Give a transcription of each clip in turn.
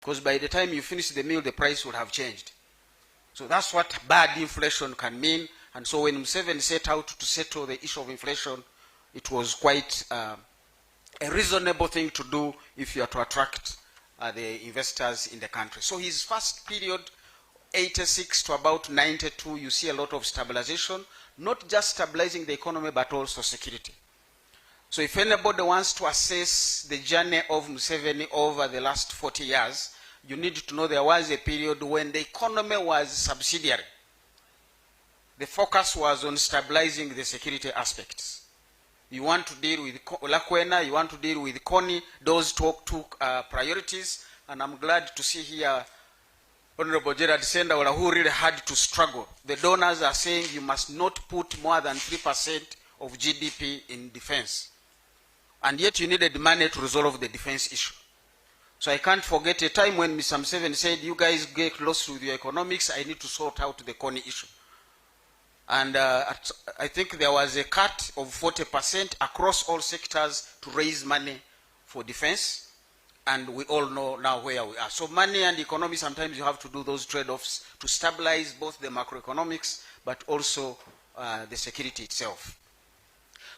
because by the time you finish the meal, the price would have changed. So that's what bad inflation can mean. And so when Museveni set out to settle the issue of inflation, it was quite a reasonable thing to do if you are to attract the investors in the country. So his first period, 86 to about 92, you see a lot of stabilization, not just stabilizing the economy, but also security. So if anybody wants to assess the journey of Museveni over the last 40 years, you need to know there was a period when the economy was subsidiary. The focus was on stabilizing the security aspects. You want to deal with Lakwena, you want to deal with Kony, those took priorities, and I'm glad to see here Honorable Gerard Sendawala, who really had to struggle. The donors are saying you must not put more than 3% of GDP in defense. And yet you needed money to resolve the defense issue. So I can't forget a time when Mr. Museveni said, you guys get lost with your economics, I need to sort out the Kony issue. And I think there was a cut of 40% across all sectors to raise money for defense. And we all know now where we are. So money and economy, sometimes you have to do those trade-offs to stabilize both the macroeconomics, but also the security itself.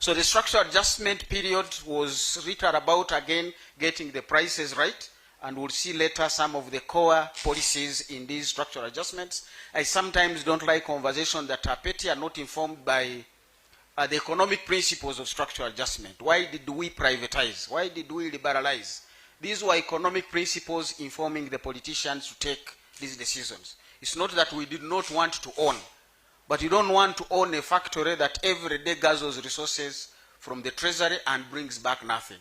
So the structural adjustment period was written about, again, getting the prices right. And we'll see later some of the core policies in these structural adjustments. I sometimes don't like conversations that are petty and not informed by the economic principles of structural adjustment. Why did we privatize? Why did we liberalize? These were economic principles informing the politicians to take these decisions. It's not that we did not want to own, but you don't want to own a factory that every day guzzles resources from the treasury and brings back nothing.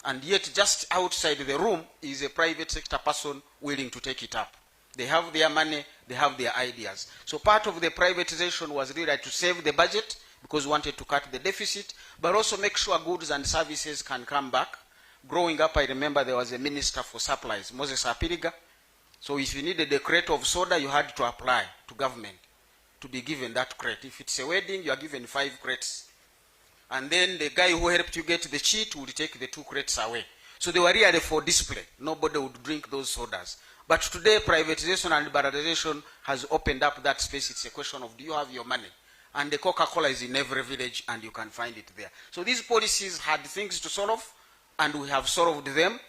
And yet just outside the room is a private sector person willing to take it up. They have their money, they have their ideas. So part of the privatization was really to save the budget because we wanted to cut the deficit, but also make sure goods and services can come back. Growing up, I remember there was a minister for supplies, Moses Apiriga. So if you needed a crate of soda, you had to apply to government to be given that crate. If it's a wedding, you are given 5 crates. And then the guy who helped you get the cheat would take the 2 crates away. So they were really for display. Nobody would drink those sodas. But today, privatization and liberalization has opened up that space. It's a question of, do you have your money? And the Coca-Cola is in every village, and you can find it there. So these policies had things to solve, and we have solved them.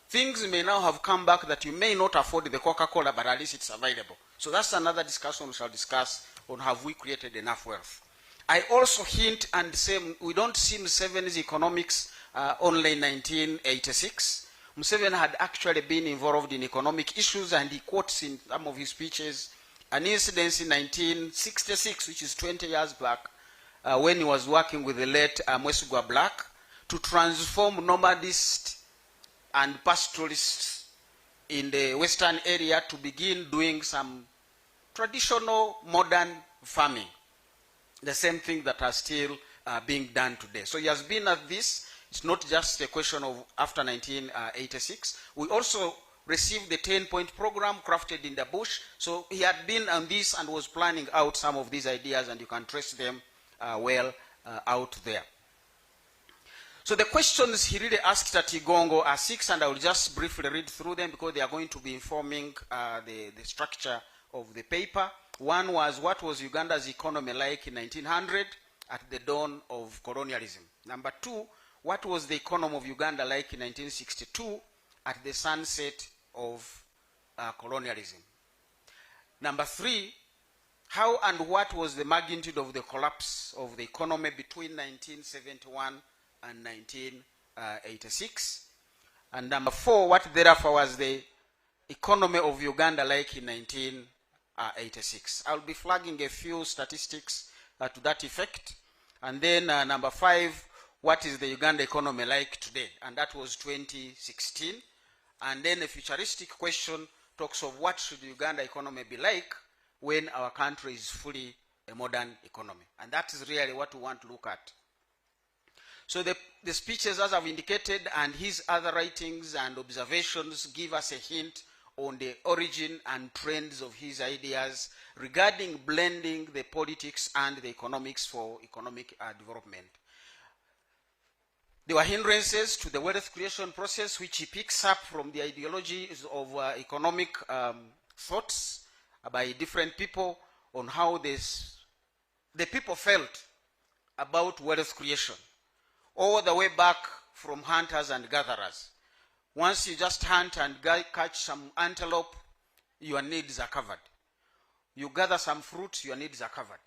Things may now have come back that you may not afford the Coca-Cola, but at least it's available. So that's another discussion we shall discuss on have we created enough wealth. I also hint and say we don't see Museveni's economics only in 1986. Museveni had actually been involved in economic issues, and he quotes in some of his speeches an incident in 1966, which is 20 years back, when he was working with the late Mwesigwa Black to transform nomadists and pastoralists in the western area to begin doing some traditional modern farming. The same thing that are still being done today. So he has been at this. It's not just a question of after 1986. We also received the 10-point program crafted in the bush. So he had been on this and was planning out some of these ideas, and you can trace them well out there. So the questions he really asked at Igongo are 6, and I will just briefly read through them because they are going to be informing the structure of the paper. One was, what was Uganda's economy like in 1900 at the dawn of colonialism? Number 2, what was the economy of Uganda like in 1962 at the sunset of colonialism? Number 3, how and what was the magnitude of the collapse of the economy between 1971 and 1986? And number 4, what therefore was the economy of Uganda like in 1986? I'll be flagging a few statistics to that effect. And then number 5, what is the Uganda economy like today? And that was 2016. And then a futuristic question talks of what should the Uganda economy be like when our country is fully a modern economy. And that is really what we want to look at. So the speeches, as I've indicated, and his other writings and observations give us a hint on the origin and trends of his ideas regarding blending the politics and the economics for economic development. There were hindrances to the wealth creation process, which he picks up from the ideologies of economic thoughts by different people on how the people felt about wealth creation, all the way back from hunters and gatherers. Once you just hunt and catch some antelope, your needs are covered. You gather some fruit, your needs are covered.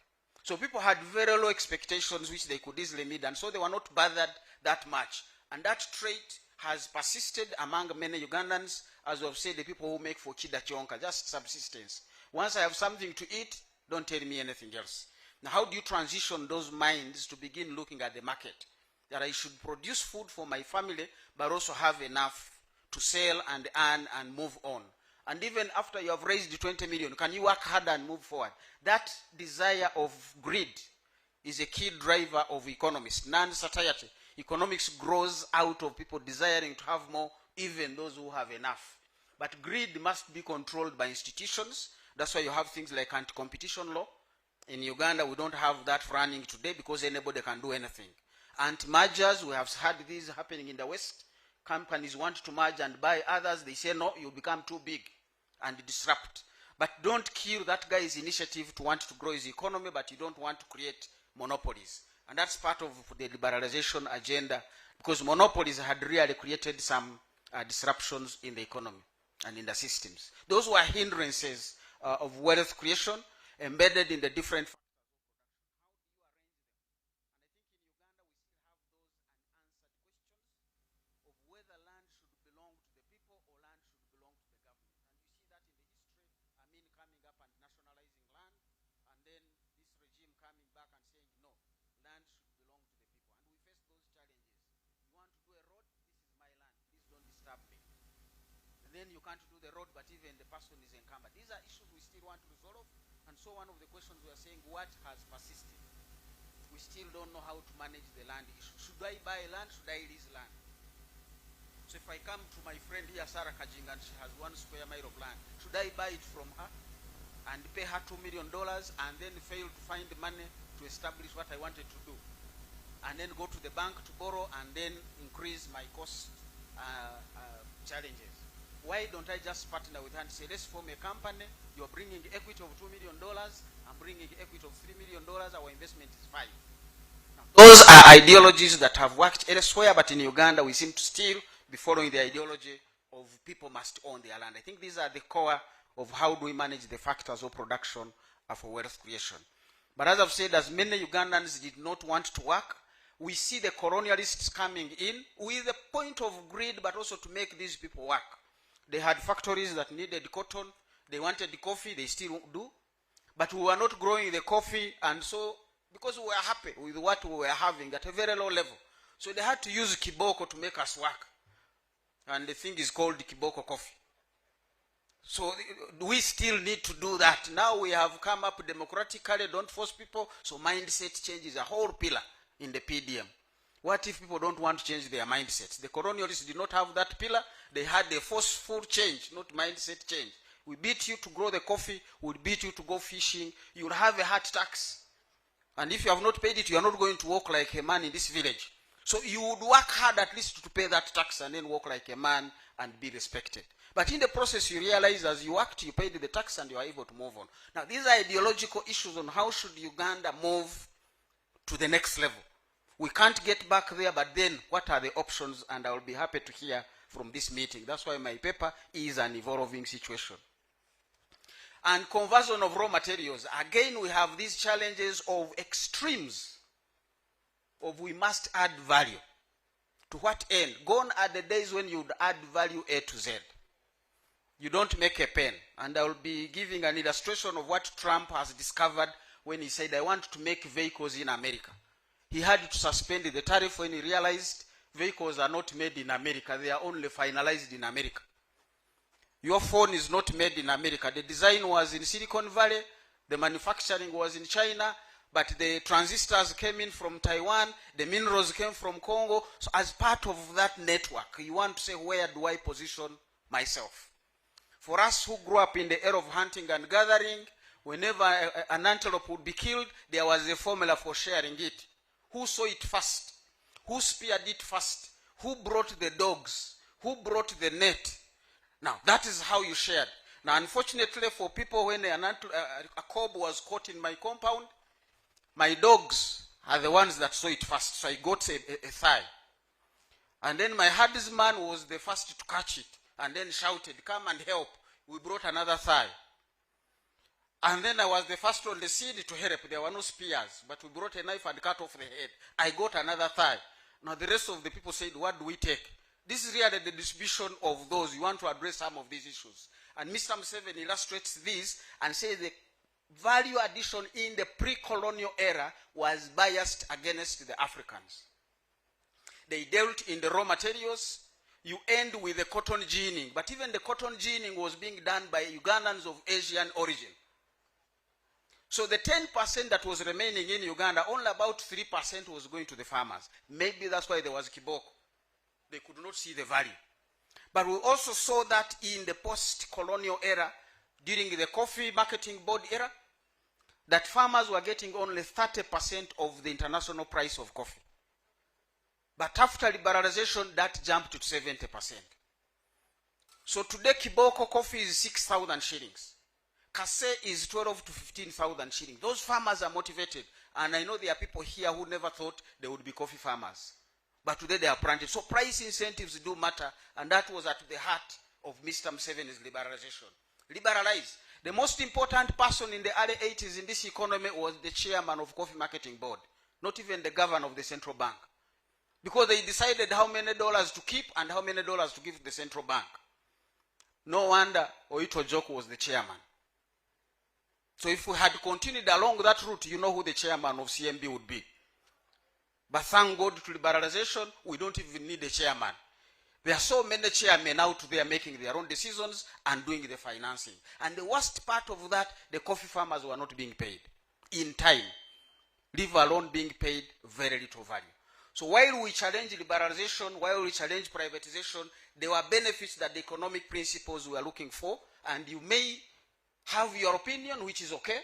So people had very low expectations which they could easily meet, and so they were not bothered that much. And that trait has persisted among many Ugandans, as we have said, the people who make for chida chonka, just subsistence. Once I have something to eat, don't tell me anything else. Now, how do you transition those minds to begin looking at the market? That I should produce food for my family, but also have enough to sell and earn and move on. And even after you have raised 20 million, can you work harder and move forward? That desire of greed is a key driver of economics. Non-satiety. Economics grows out of people desiring to have more, even those who have enough. But greed must be controlled by institutions. That's why you have things like anti-competition law. In Uganda, we don't have that running today because anybody can do anything. Anti-mergers, we have had these happening in the West. Companies want to merge and buy others. They say, no, you become too big and disrupt. But don't kill that guy's initiative to want to grow his economy, but you don't want to create monopolies. And that's part of the liberalization agenda, because monopolies had really created some disruptions in the economy and in the systems. Those were hindrances of wealth creation embedded in the different. Then you can't do the road, but even the person is encumbered. These are issues we still want to resolve. And so one of the questions we are saying, what has persisted? We still don't know how to manage the land issue. Should I buy land? Should I lease land? So if I come to my friend here, Sarah Kajing, and she has 1 square mile of land, should I buy it from her and pay her $2 million and then fail to find money to establish what I wanted to do? And then go to the bank to borrow and then increase my cost challenges. Why don't I just partner with her and say, let's form a company, you're bringing equity of $2 million, I'm bringing equity of $3 million, our investment is 5. Now, those are ideologies that have worked elsewhere, but in Uganda we seem to still be following the ideology of people must own their land. I think these are the core of how do we manage the factors of production for wealth creation. But as I've said, as many Ugandans did not want to work, we see the colonialists coming in with the point of greed, but also to make these people work. They had factories that needed cotton. They wanted the coffee. They still do. But we were not growing the coffee. And so, because we were happy with what we were having at a very low level, so they had to use kiboko to make us work. And the thing is called kiboko coffee. So we still need to do that. Now we have come up democratically. Don't force people. So mindset change is a whole pillar in the PDM. What if people don't want to change their mindsets? The colonialists did not have that pillar. They had a forceful change, not mindset change. We beat you to grow the coffee. We beat you to go fishing. You'll have a hard tax. And if you have not paid it, you are not going to walk like a man in this village. So you would work hard at least to pay that tax and then walk like a man and be respected. But in the process, you realize as you worked, you paid the tax and you are able to move on. Now, these are ideological issues on how should Uganda move to the next level. We can't get back there, but then what are the options? And I will be happy to hear from this meeting. That's why my paper is an evolving situation. And conversion of raw materials. Again, we have these challenges of extremes of we must add value. To what end? Gone are the days when you would add value A to Z. You don't make a pen. And I will be giving an illustration of what Trump has discovered when he said, I want to make vehicles in America. He had to suspend the tariff when he realized vehicles are not made in America. They are only finalized in America. Your phone is not made in America. The design was in Silicon Valley. The manufacturing was in China. But the transistors came in from Taiwan. The minerals came from Congo. So as part of that network, you want to say, where do I position myself? For us who grew up in the era of hunting and gathering, whenever an antelope would be killed, there was a formula for sharing it. Who saw it first? Who speared it first? Who brought the dogs? Who brought the net? Now, that is how you shared. Now, unfortunately for people, when a cob was caught in my compound, my dogs are the ones that saw it first, so I got a thigh. And then my herdsman was the first to catch it, and then shouted, "Come and help." We brought another thigh. And then I was the first on the scene to help. There were no spears, but we brought a knife and cut off the head. I got another thigh. Now the rest of the people said, "What do we take?" This is really the distribution of those. You want to address some of these issues. And Mr. Museveni illustrates this and says the value addition in the pre-colonial era was biased against the Africans. They dealt in the raw materials. You end with the cotton ginning, but even the cotton ginning was being done by Ugandans of Asian origin. So the 10% that was remaining in Uganda, only about 3% was going to the farmers. Maybe that's why there was kiboko. They could not see the value. But we also saw that in the post-colonial era, during the coffee marketing board era, that farmers were getting only 30% of the international price of coffee. But after liberalization, that jumped to 70%. So today, kiboko coffee is 6,000 shillings. Kase is 12 to 15,000 shillings. Those farmers are motivated. And I know there are people here who never thought they would be coffee farmers. But today they are planted. So price incentives do matter. And that was at the heart of Mr. Museveni's liberalization. Liberalize. The most important person in the early 80s in this economy was the chairman of Coffee Marketing Board. Not even the governor of the central bank. Because they decided how many dollars to keep and how many dollars to give to the central bank. No wonder Oito Joko was the chairman. So if we had continued along that route, you know who the chairman of CMB would be. But thank God to liberalization, we don't even need a chairman. There are so many chairmen out there making their own decisions and doing the financing. And the worst part of that, the coffee farmers were not being paid in time, leave alone being paid very little value. So while we challenge liberalization, while we challenge privatization, there were benefits that the economic principles we are looking for, and you may have your opinion, which is okay,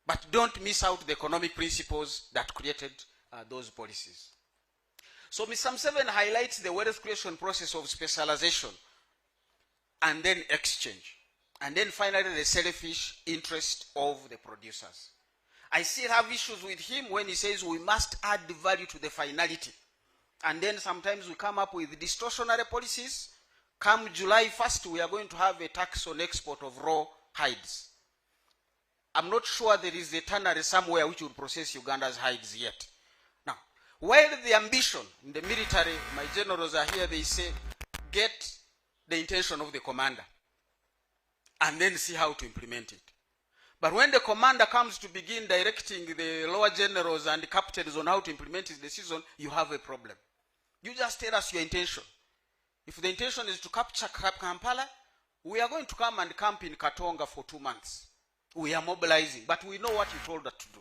but don't miss out the economic principles that created those policies. So Mr. Museveni highlights the wealth creation process of specialization and then exchange. And then finally the selfish interest of the producers. I still have issues with him when he says we must add value to the finality. And then sometimes we come up with distortionary policies. Come July 1st, we are going to have a tax on export of raw hides. I'm not sure there is a tannery somewhere which will process Uganda's hides yet. Now, while the ambition in the military, my generals are here, they say, get the intention of the commander and then see how to implement it. But when the commander comes to begin directing the lower generals and the captains on how to implement his decision, you have a problem. You just tell us your intention. If the intention is to capture Kampala, we are going to come and camp in Katonga for 2 months. We are mobilizing, but we know what you told us to do.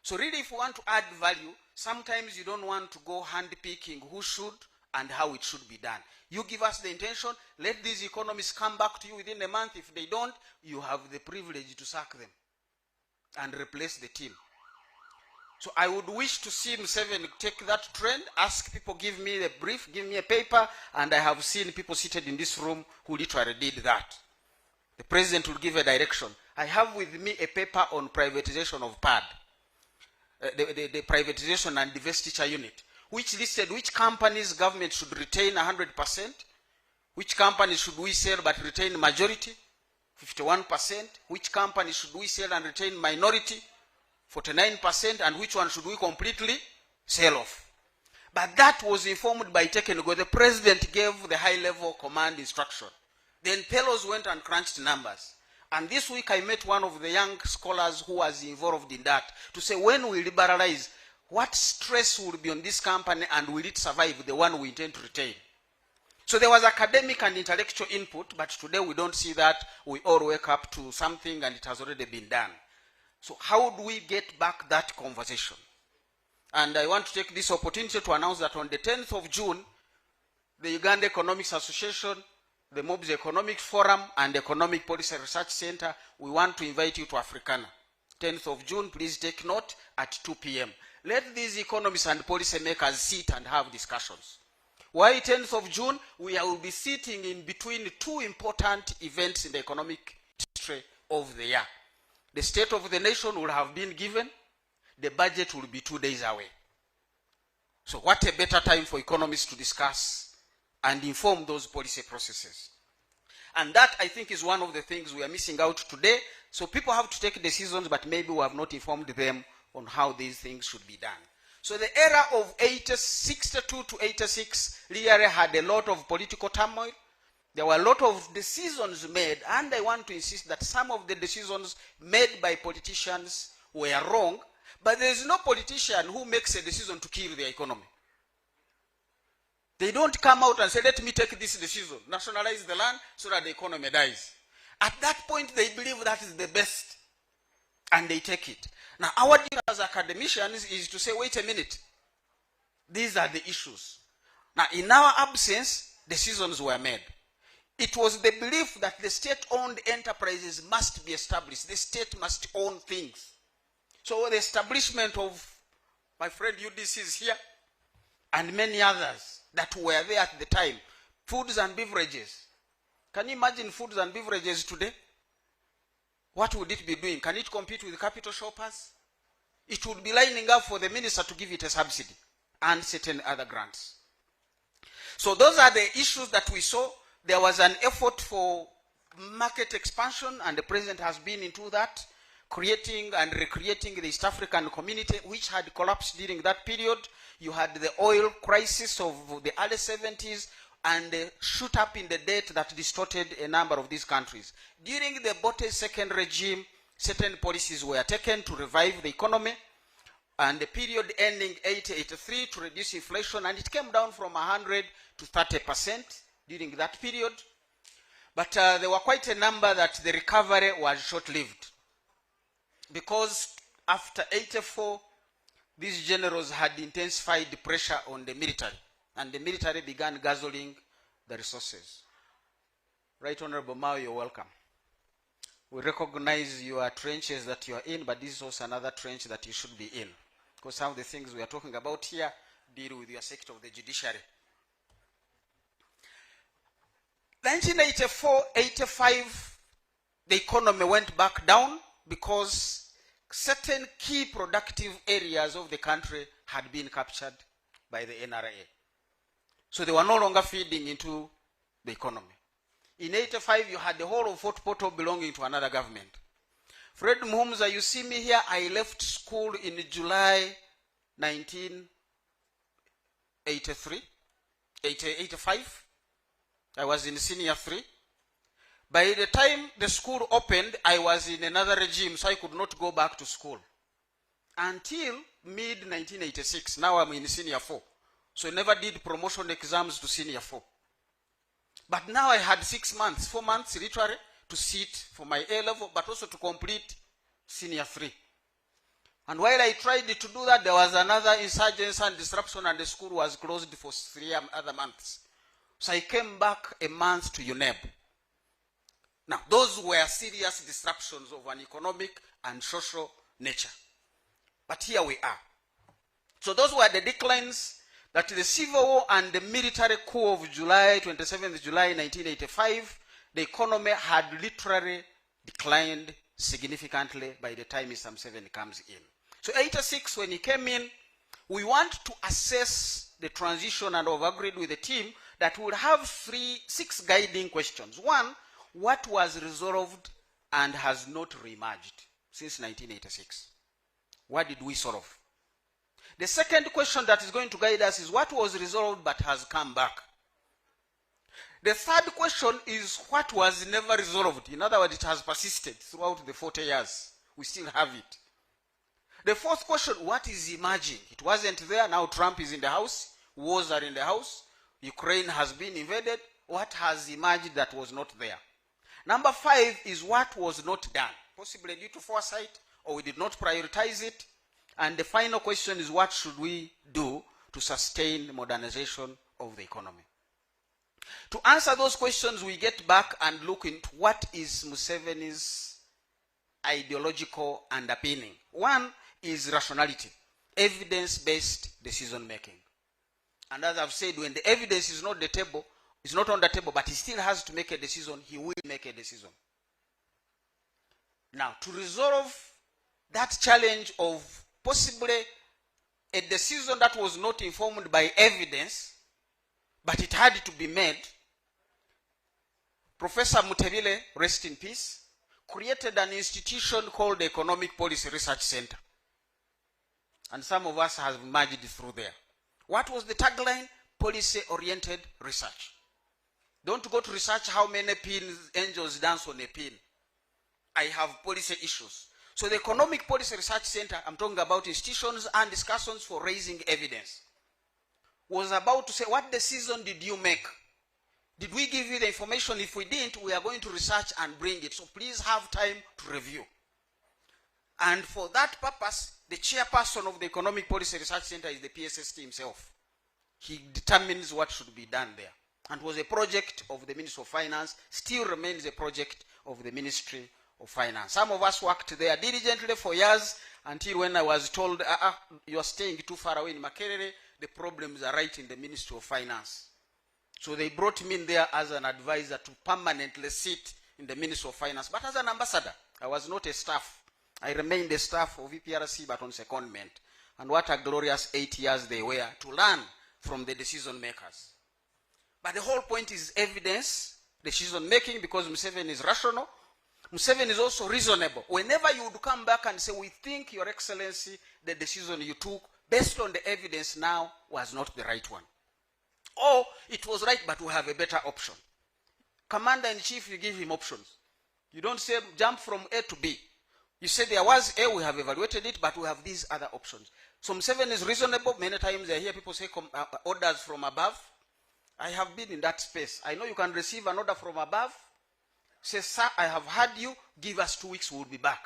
So really, if you want to add value, sometimes you don't want to go hand-picking who should and how it should be done. You give us the intention, let these economies come back to you within a month. If they don't, you have the privilege to sack them and replace the team. So I would wish to see Museveni take that trend, ask people, give me a brief, give me a paper, and I have seen people seated in this room who literally did that. The president will give a direction. I have with me a paper on privatization of PAD, the privatization and divestiture unit, which listed which companies government should retain 100%, which companies should we sell but retain majority, 51%, which companies should we sell and retain minority, 49%, and which one should we completely sell off. But that was informed by technical. The president gave the high-level command instruction. Then Pelos went and crunched numbers. And this week I met one of the young scholars who was involved in that to say, when we liberalize, what stress will be on this company and will it survive the one we intend to retain? So there was academic and intellectual input, but today we don't see that. We all wake up to something and it has already been done. So how do we get back that conversation? And I want to take this opportunity to announce that on the 10th of June, the Uganda Economics Association, the MOBS Economic Forum, and Economic Policy Research Center, we want to invite you to Africana. 10th of June, please take note, at 2 p.m. let these economists and policymakers sit and have discussions. Why 10th of June? We will be sitting in between two important events in the economic history of the year. The State of the Nation will have been given. The budget will be 2 days away. So what a better time for economists to discuss and inform those policy processes. And that, I think, is one of the things we are missing out today. So people have to take decisions, but maybe we have not informed them on how these things should be done. So the era of 62 to 86 really had a lot of political turmoil. There were a lot of decisions made, and I want to insist that some of the decisions made by politicians were wrong, but there is no politician who makes a decision to kill the economy. They don't come out and say, let me take this decision, nationalize the land so that the economy dies. At that point, they believe that is the best, and they take it. Now, our duty as academicians is to say, wait a minute, these are the issues. Now, in our absence, decisions were made. It was the belief that the state-owned enterprises must be established. The state must own things. So the establishment of my friend UDC is here, and many others that were there at the time. Foods and beverages. Can you imagine foods and beverages today? What would it be doing? Can it compete with capital shoppers? It would be lining up for the minister to give it a subsidy and certain other grants. So those are the issues that we saw. There was an effort for market expansion, and the president has been into that, creating and recreating the East African community, which had collapsed during that period. You had the oil crisis of the early 70s, and the shoot up in the debt that distorted a number of these countries. During the Botte's second regime, certain policies were taken to revive the economy, and the period ending 1983 to reduce inflation, and it came down from 100 to 30% during that period. But there were quite a number that the recovery was short-lived, because after 1984, these generals had intensified the pressure on the military, and the military began guzzling the resources. Right Honorable Mao, you're welcome. We recognize your trenches that you are in, but this is also another trench that you should be in, because some of the things we are talking about here deal with your sector of the judiciary. 1984-85, the economy went back down because certain key productive areas of the country had been captured by the NRA. So they were no longer feeding into the economy. In 1985, you had the whole of Fort Portal belonging to another government. Fred Muhumza, you see me here, I left school in July 1985. I was in senior 3. By the time the school opened, I was in another regime, so I could not go back to school. Until mid-1986, now I'm in senior 4. So I never did promotion exams to senior 4. But now I had 4 months literally, to sit for my A level, but also to complete senior 3. And while I tried to do that, there was another insurgency and disruption, and the school was closed for 3 other months. So I came back a month to UNEB. Now, those were serious disruptions of an economic and social nature. But here we are. So those were the declines that the civil war and the military coup of July 27th July 1985, the economy had literally declined significantly by the time Mr. Museveni comes in. So 86, when he came in, we want to assess the transition, and we've agreed with the team that we'll have 6 guiding questions. One, what was resolved and has not reemerged since 1986? What did we solve? The second question that is going to guide us is what was resolved but has come back. The third question is what was never resolved. In other words, it has persisted throughout the 40 years. We still have it. The fourth question, what is emerging? It wasn't there. Now Trump is in the house. Wars are in the house. Ukraine has been invaded. What has emerged that was not there? Number 5 is what was not done, possibly due to foresight, or we did not prioritize it. And the final question is what should we do to sustain modernization of the economy? To answer those questions, we get back and look into what is Museveni's ideological underpinning. One is rationality. evidence-based decision making. And as I've said, when the evidence is not on the table, but he still has to make a decision, he will make a decision. Now, to resolve that challenge of possibly a decision that was not informed by evidence, but it had to be made, Professor Mutebi, rest in peace, created an institution called the Economic Policy Research Center. And some of us have merged through there. What was the tagline? Policy-oriented research. Don't go to research how many angels dance on a pin. I have policy issues. So the Economic Policy Research Center, I'm talking about institutions and discussions for raising evidence, was about to say, what decision did you make? Did we give you the information? If we didn't, we are going to research and bring it. So please have time to review. And for that purpose, the chairperson of the Economic Policy Research Center is the PSST himself. He determines what should be done there. And was a project of the Ministry of Finance, still remains a project of the Ministry of Finance. Some of us worked there diligently for years until when I was told, you are staying too far away in Makerere, the problems are right in the Ministry of Finance. So they brought me in there as an advisor to permanently sit in the Ministry of Finance, but as an ambassador. I was not a staff. I remained a staff of EPRC, but on secondment. And what a glorious 8 years they were to learn from the decision makers. But the whole point is evidence, decision making, because Museveni is rational. Museveni is also reasonable. Whenever you would come back and say, we think, Your Excellency, the decision you took, based on the evidence now, was not the right one. Or it was right, but we have a better option. Commander-in-Chief, you give him options. You don't say, jump from A to B. You say there was A, we have evaluated it, but we have these other options. So Museveni is reasonable. Many times I hear people say orders from above. I have been in that space. I know you can receive an order from above. Say, sir, I have heard you. Give us 2 weeks, we'll be back.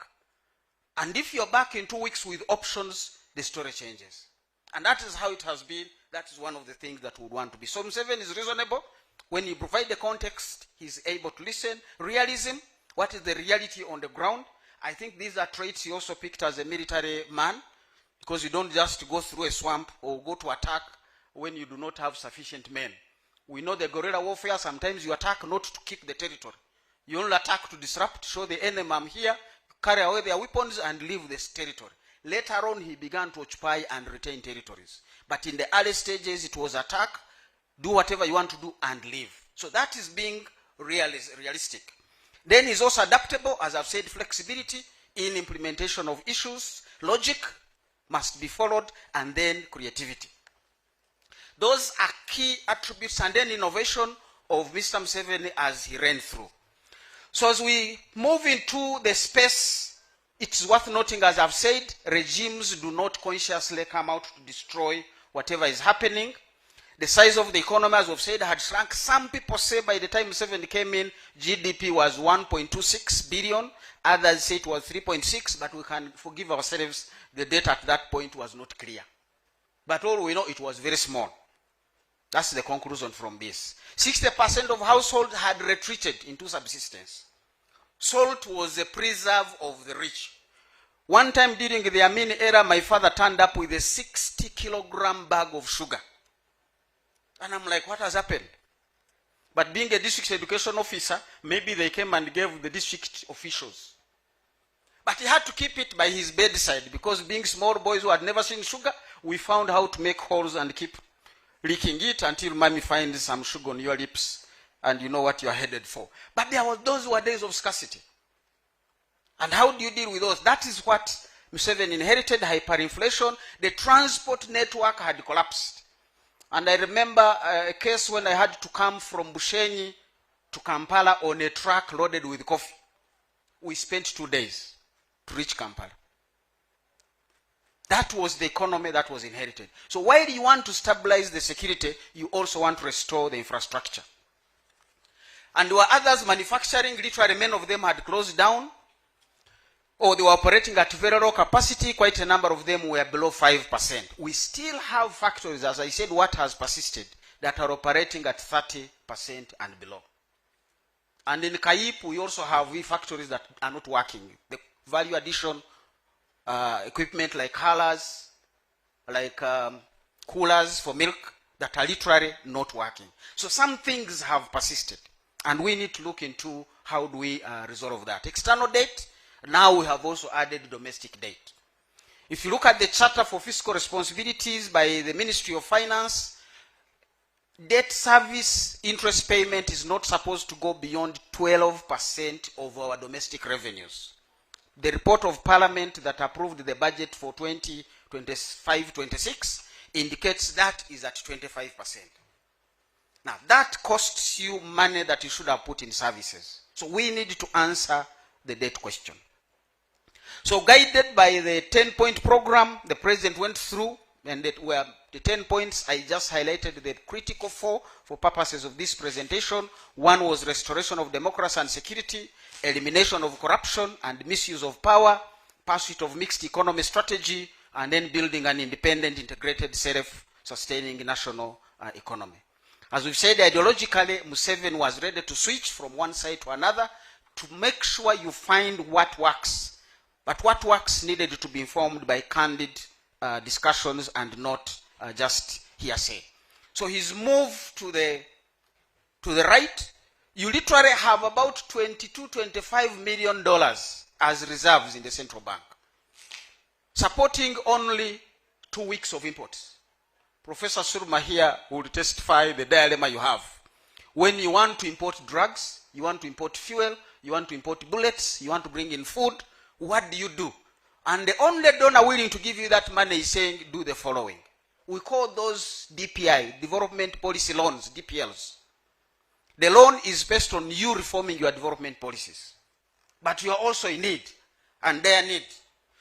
And if you're back in 2 weeks with options, the story changes. And that is how it has been. That is one of the things that we would want to be. So Museveni is reasonable. When you provide the context, he's able to listen. Realism, what is the reality on the ground? I think these are traits he also picked as a military man, because you don't just go through a swamp or go to attack when you do not have sufficient men. We know the guerrilla warfare, sometimes you attack not to keep the territory. You only attack to disrupt, show the enemy I'm here, carry away their weapons and leave this territory. Later on, he began to occupy and retain territories. But in the early stages, it was attack, do whatever you want to do and leave. So that is being realistic. Then he's also adaptable, as I've said, flexibility in implementation of issues, logic must be followed, and then creativity. Those are key attributes, and then innovation of Mr. Museveni as he ran through. So as we move into the space, it's worth noting, as I've said, regimes do not consciously come out to destroy whatever is happening. The size of the economy, as we've said, had shrunk. Some people say by the time Museveni came in, GDP was 1.26 billion. Others say it was 3.6, but we can forgive ourselves. The data at that point was not clear. But all we know, it was very small. That's the conclusion from this. 60% of households had retreated into subsistence. Salt was a preserve of the rich. One time during the Amin era, my father turned up with a 60-kilogram bag of sugar. And I'm like, what has happened? But being a district education officer, maybe they came and gave the district officials. But he had to keep it by his bedside, because being small boys who had never seen sugar, we found how to make holes and keep licking it until mommy finds some sugar on your lips and you know what you are headed for. But those were days of scarcity. And how do you deal with those? That is what Museveni inherited, hyperinflation. The transport network had collapsed. And I remember a case when I had to come from Bushenyi to Kampala on a truck loaded with coffee. We spent 2 days to reach Kampala. That was the economy that was inherited. So while you want to stabilize the security, you also want to restore the infrastructure. And there were others, manufacturing, literally many of them had closed down, or they were operating at very low capacity. Quite a number of them were below 5%. We still have factories, as I said, what has persisted, that are operating at 30% and below. And in Kayip, we also have factories that are not working. The value addition equipment like colors, coolers for milk that are literally not working. So some things have persisted, and we need to look into how do we resolve that. External debt, now we have also added domestic debt. If you look at the Charter for Fiscal Responsibilities by the Ministry of Finance, debt service interest payment is not supposed to go beyond 12% of our domestic revenues. The report of Parliament that approved the budget for 2025-26 indicates that is at 25%. Now, that costs you money that you should have put in services. So we need to answer the debt question. So guided by the 10-point program, the President went through, and that were the 10 points. I just highlighted the critical four for purposes of this presentation. One was restoration of democracy and security, elimination of corruption and misuse of power, pursuit of mixed economy strategy, and then building an independent, integrated, self-sustaining national economy. As we've said, ideologically, Museveni was ready to switch from one side to another to make sure you find what works. But what works needed to be informed by candid discussions and not just hearsay. So his move to the right, you literally have about $25 million as reserves in the central bank, supporting only 2 weeks of imports. Professor Surma here will testify the dilemma you have. When you want to import drugs, you want to import fuel, you want to import bullets, you want to bring in food, what do? And the only donor willing to give you that money is saying, do the following. We call those DPI, Development Policy Loans, DPLs. The loan is based on you reforming your development policies. But you are also in need, and they are in need.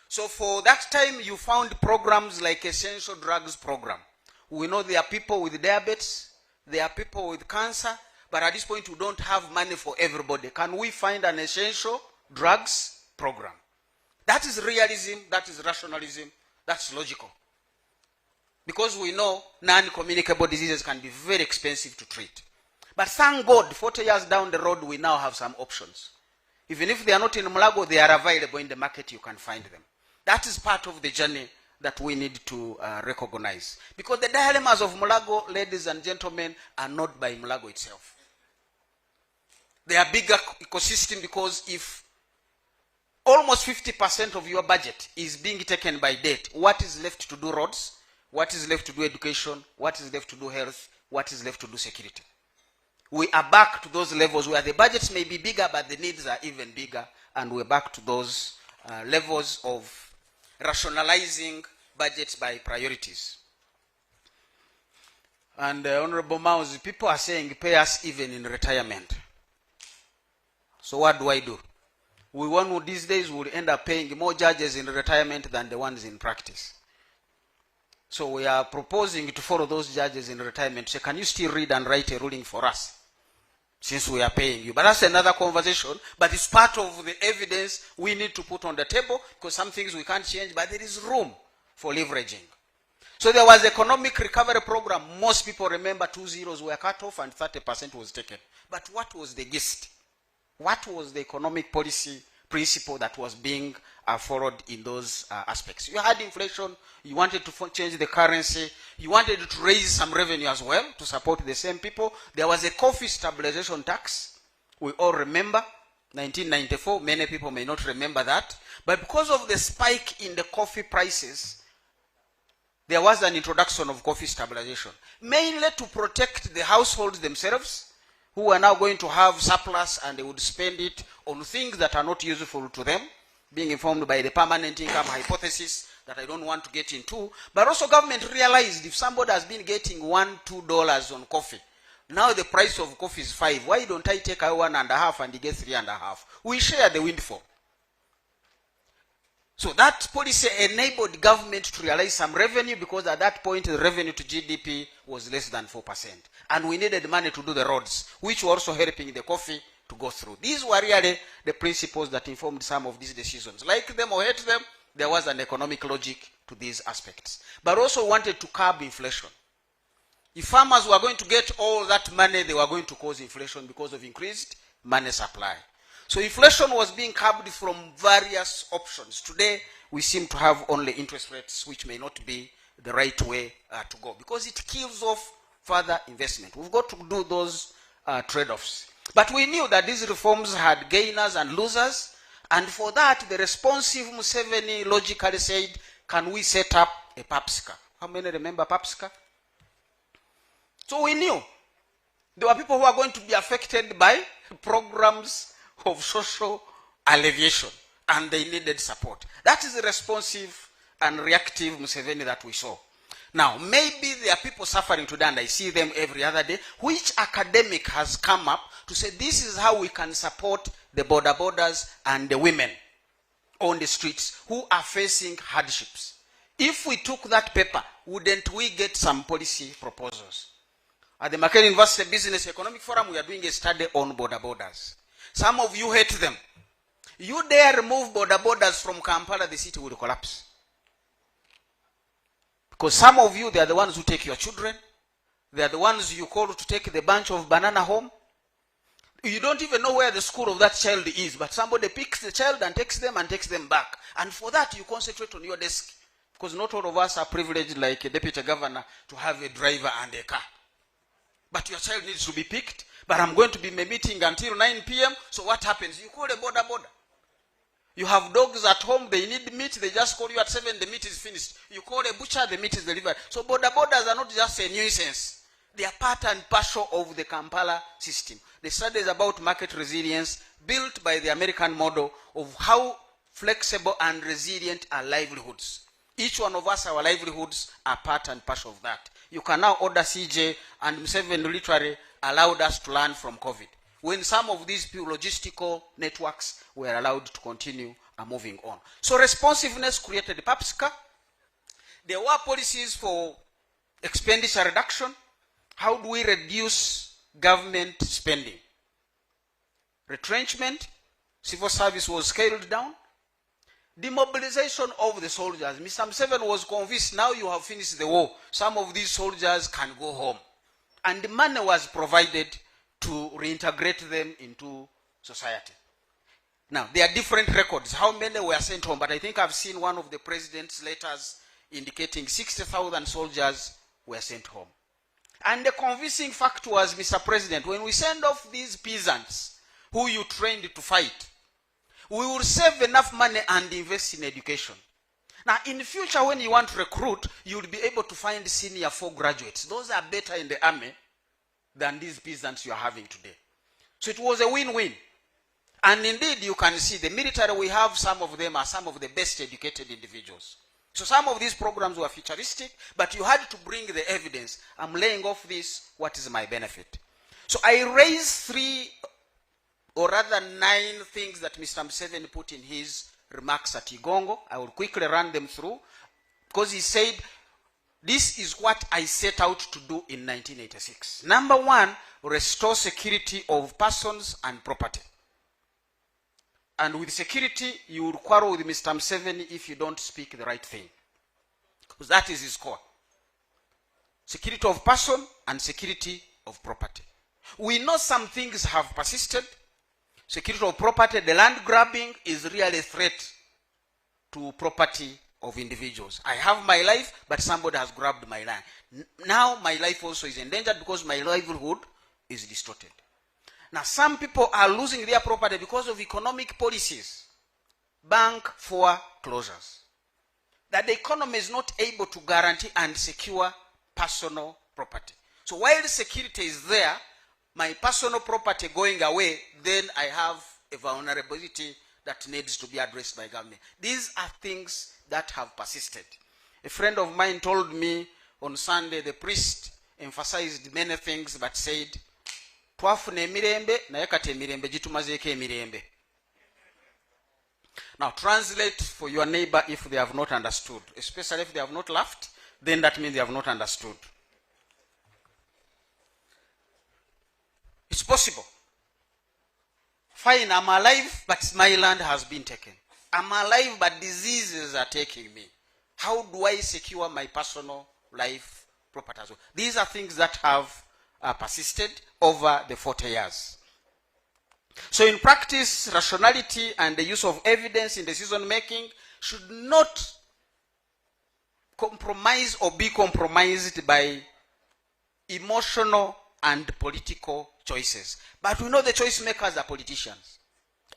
So for that time, you found programs like Essential Drugs Program. We know there are people with diabetes, there are people with cancer, but at this point, we don't have money for everybody. Can we find an Essential Drugs Program? That is realism, that is rationalism, that's logical. Because we know non-communicable diseases can be very expensive to treat. But thank God, 40 years down the road, we now have some options. Even if they are not in Mulago, they are available in the market, you can find them. That is part of the journey that we need to recognize. Because the dilemmas of Mulago, ladies and gentlemen, are not by Mulago itself. They are bigger ecosystem, because if almost 50% of your budget is being taken by debt, what is left to do roads? What is left to do education? What is left to do health? What is left to do security? We are back to those levels where the budgets may be bigger, but the needs are even bigger, and we're back to those levels of rationalizing budgets by priorities. And Honorable Mouse, people are saying pay us even in retirement. So what do? We want these days will end up paying more judges in retirement than the ones in practice. So we are proposing to follow those judges in retirement. Say, can you still read and write a ruling for us, since we are paying you? But that's another conversation. But it's part of the evidence we need to put on the table, because some things we can't change, but there is room for leveraging. So there was economic recovery program. Most people remember 2 zeros were cut off and 30% was taken. But what was the gist? What was the economic policy principle that was being followed in those aspects? You had inflation, you wanted to change the currency, you wanted to raise some revenue as well to support the same people. There was a coffee stabilization tax. We all remember 1994. Many people may not remember that. But because of the spike in the coffee prices, there was an introduction of coffee stabilization, mainly to protect the households themselves, who are now going to have surplus, and they would spend it on things that are not useful to them, being informed by the permanent income hypothesis that I don't want to get into. But also government realized if somebody has been getting $1-2 on coffee, now the price of coffee is $5. Why don't I take 1.5 and he gets 3.5? We share the windfall. So that policy enabled government to realize some revenue, because at that point the revenue to GDP was less than 4%. And we needed money to do the roads, which were also helping the coffee to go through. These were really the principles that informed some of these decisions. Like them or hate them, there was an economic logic to these aspects. But also wanted to curb inflation. If farmers were going to get all that money, they were going to cause inflation because of increased money supply. So inflation was being curbed from various options. Today, we seem to have only interest rates, which may not be the right way to go, because it kills off further investment. We've got to do those trade-offs. But we knew that these reforms had gainers and losers, and for that, the responsive Museveni logically said, can we set up a PAPSCA? How many remember PAPSCA? So we knew there were people who are going to be affected by programs of social alleviation, and they needed support. That is the responsive and reactive Museveni that we saw. Now, maybe there are people suffering today, and I see them every other day. Which academic has come up to say this is how we can support the borders and the women on the streets who are facing hardships? If we took that paper, wouldn't we get some policy proposals? At the Makerere University Business Economic Forum, we are doing a study on borders. Some of you hate them. You dare remove borders from Kampala, the city will collapse. Because some of you, they are the ones who take your children. They are the ones you call to take the bunch of banana home. You don't even know where the school of that child is, but somebody picks the child and takes them back. And for that, you concentrate on your desk. Because not all of us are privileged like a deputy governor to have a driver and a car. But your child needs to be picked. But I'm going to be in a meeting until 9 p.m. So what happens? You call a border. You have dogs at home, they need meat, they just call you at 7, the meat is finished. You call a butcher, the meat is delivered. So borders are not just a nuisance. They are part and parcel of the Kampala system. The study is about market resilience built by the American model of how flexible and resilient are livelihoods. Each one of us, our livelihoods are part and parcel of that. You can now order CJ, and Museveni literally allowed us to learn from COVID, when some of these logistical networks were allowed to continue moving on. So responsiveness created PAPSCA. There were policies for expenditure reduction. How do we reduce government spending? Retrenchment, civil service was scaled down. Demobilization of the soldiers. Mr. Museveni was convinced, now you have finished the war, some of these soldiers can go home. And the money was provided to reintegrate them into society. Now, there are different records. How many were sent home? But I think I've seen one of the president's letters indicating 60,000 soldiers were sent home. And the convincing fact was, Mr. President, when we send off these peasants who you trained to fight, we will save enough money and invest in education. Now, in the future, when you want to recruit, you will be able to find senior 4 graduates. Those are better in the army than these peasants you are having today. So it was a win-win. And indeed, you can see the military we have, some of them are some of the best educated individuals. So some of these programs were futuristic, but you had to bring the evidence. I'm laying off this, what is my benefit? So I raised 3, or rather 9 things that Mr. Museveni put in his remarks at Igongo. I will quickly run them through, because he said, this is what I set out to do in 1986. Number 1, restore security of persons and property. And with security, you will quarrel with Mr. Museveni if you don't speak the right thing, because that is his core. Security of person and security of property. We know some things have persisted. Security of property, the land grabbing is really a threat to property of individuals. I have my life, but somebody has grabbed my land. Now my life also is endangered because my livelihood is distorted. Now some people are losing their property because of economic policies. Bank foreclosures. That the economy is not able to guarantee and secure personal property. So while security is there, my personal property going away, then I have a vulnerability that needs to be addressed by government. These are things that have persisted. A friend of mine told me on Sunday, the priest emphasized many things but said, twafuna emirembe naye kati emirembe gitumazeeko emirembe. Now translate for your neighbor if they have not understood, especially if they have not laughed, then that means they have not understood. It's possible. Fine, I'm alive, but my land has been taken. I'm alive, but diseases are taking me. How do I secure my personal life property as well? These are things that have persisted over the 40 years. So in practice, rationality and the use of evidence in decision making should not compromise or be compromised by emotional and political choices. But we know the choice makers are politicians.